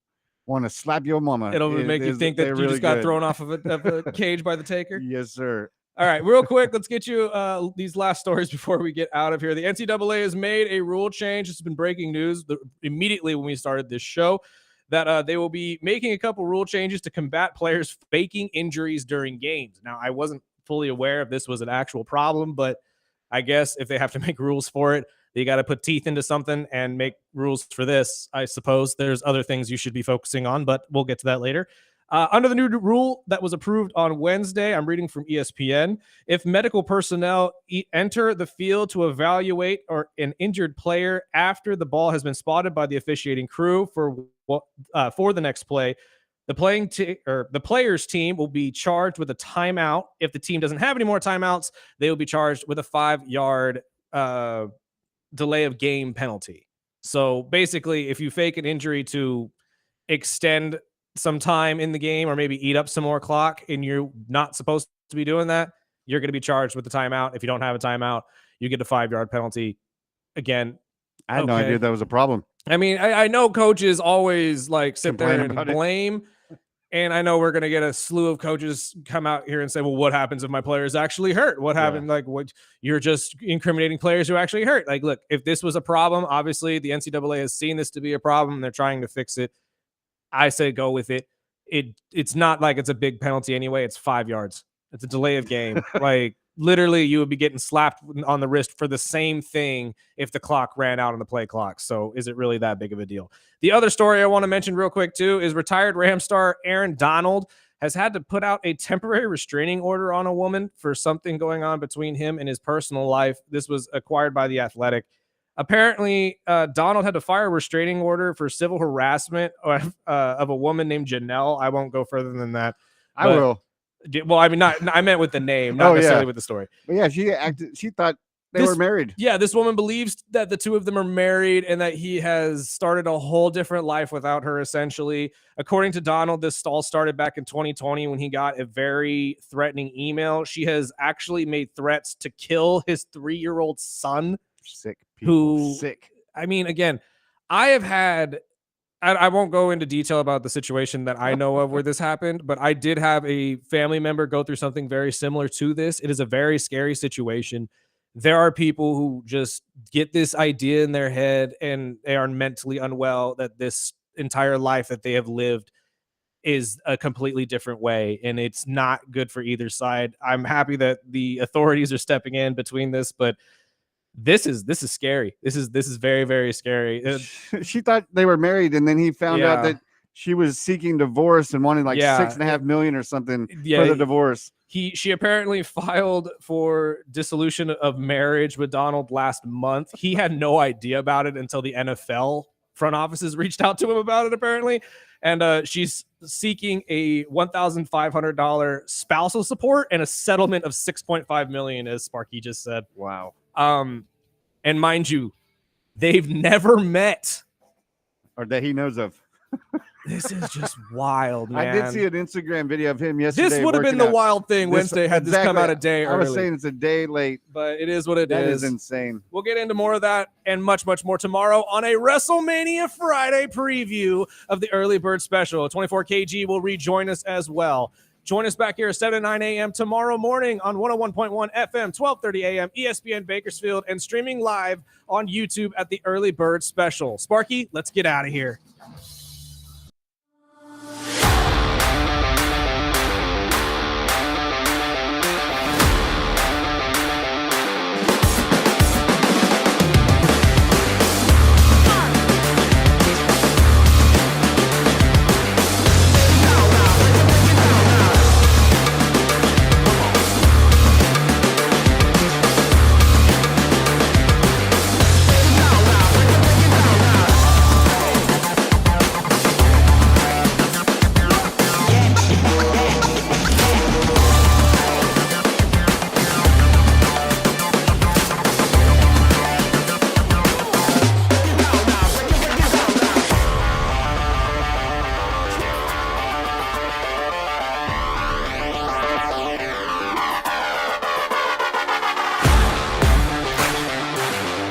want to slap your mama. It'll make you think that you really just got good. thrown off of a cage by the taker. Yes, sir. All right, real quick, let's get you these last stories before we get out of here. The NCAA has made a rule change. This has been breaking news immediately when we started this show, that they will be making a couple rule changes to combat players faking injuries during games. Now, I wasn't fully aware if this was an actual problem, but I guess if they have to make rules for it, you got to put teeth into something and make rules for this. I suppose there's other things you should be focusing on, but we'll get to that later. Under the new rule that was approved on Wednesday, I'm reading from ESPN, if medical personnel enter the field to evaluate an injured player after the ball has been spotted by the officiating crew for the next play, the player's team will be charged with a timeout. If the team doesn't have any more timeouts, they will be charged with a 5-yard delay of game penalty. So basically, if you fake an injury to extend some time in the game or maybe eat up some more clock and you're not supposed to be doing that, you're going to be charged with the timeout. If you don't have a timeout, you get a 5-yard penalty. Again, I had no idea that was a problem. I mean, I know coaches always like sit there Complain and about it. blame. And I know we're going to get a slew of coaches come out here and say, well, what happens if my player is actually hurt? What happened? Like, what, you're just incriminating players who actually hurt. Like, look, if this was a problem, obviously the NCAA has seen this to be a problem and they're trying to fix it. I say go with it. It's not like it's a big penalty anyway. It's 5 yards. It's a delay of game. Like literally you would be getting slapped on the wrist for the same thing if the clock ran out on the play clock. So is it really that big of a deal? The other story I want to mention real quick too is retired Ram star Aaron Donald has had to put out a temporary restraining order on a woman for something going on between him and his personal life. This was acquired by The Athletic. Apparently, Donald had to fire a restraining order for civil harassment of a woman named Janelle. I won't go further than that. I will. Well, I mean, I meant with the name, not necessarily with the story. But yeah, she thought they were married. Yeah, this woman believes that the two of them are married and that he has started a whole different life without her, essentially. According to Donald, this all started back in 2020 when he got a very threatening email. She has actually made threats to kill his 3-year-old son. Sick people. Who, sick. I mean, again, I won't go into detail about the situation that I know of where this happened, but I did have a family member go through something very similar to this. It is a very scary situation. there are people who just get this idea in their head and they are mentally unwell that this entire life that they have lived is a completely different way, and it's not good for either side. I'm happy that the authorities are stepping in between this, but this is scary. This is very, very scary. She thought they were married, and then he found out Yeah. that she was seeking divorce and wanted like Yeah, $6.5 million or something yeah, for the divorce. She apparently filed for dissolution of marriage with Donald last month. He had no idea about it until the NFL front offices reached out to him about it, apparently. And she's seeking a $1,500 spousal support and a settlement of $6.5 million, as Sparky just said. Wow. And mind you, they've never met, or that he knows of. This is just wild, man. I did see an Instagram video of him yesterday. This would have been the wild thing Wednesday had this come out a day I was early. saying it's a day late, but it is what it is. That is insane. We'll get into more of that and much, much more tomorrow on a WrestleMania Friday preview of the Early Bird Special. 24KG will rejoin us as well. Join us back here at 7 to 9 a.m. tomorrow morning on 101.1 FM, 12:30 a.m. ESPN Bakersfield, and streaming live on YouTube at the Early Bird Special. Sparky, let's get out of here.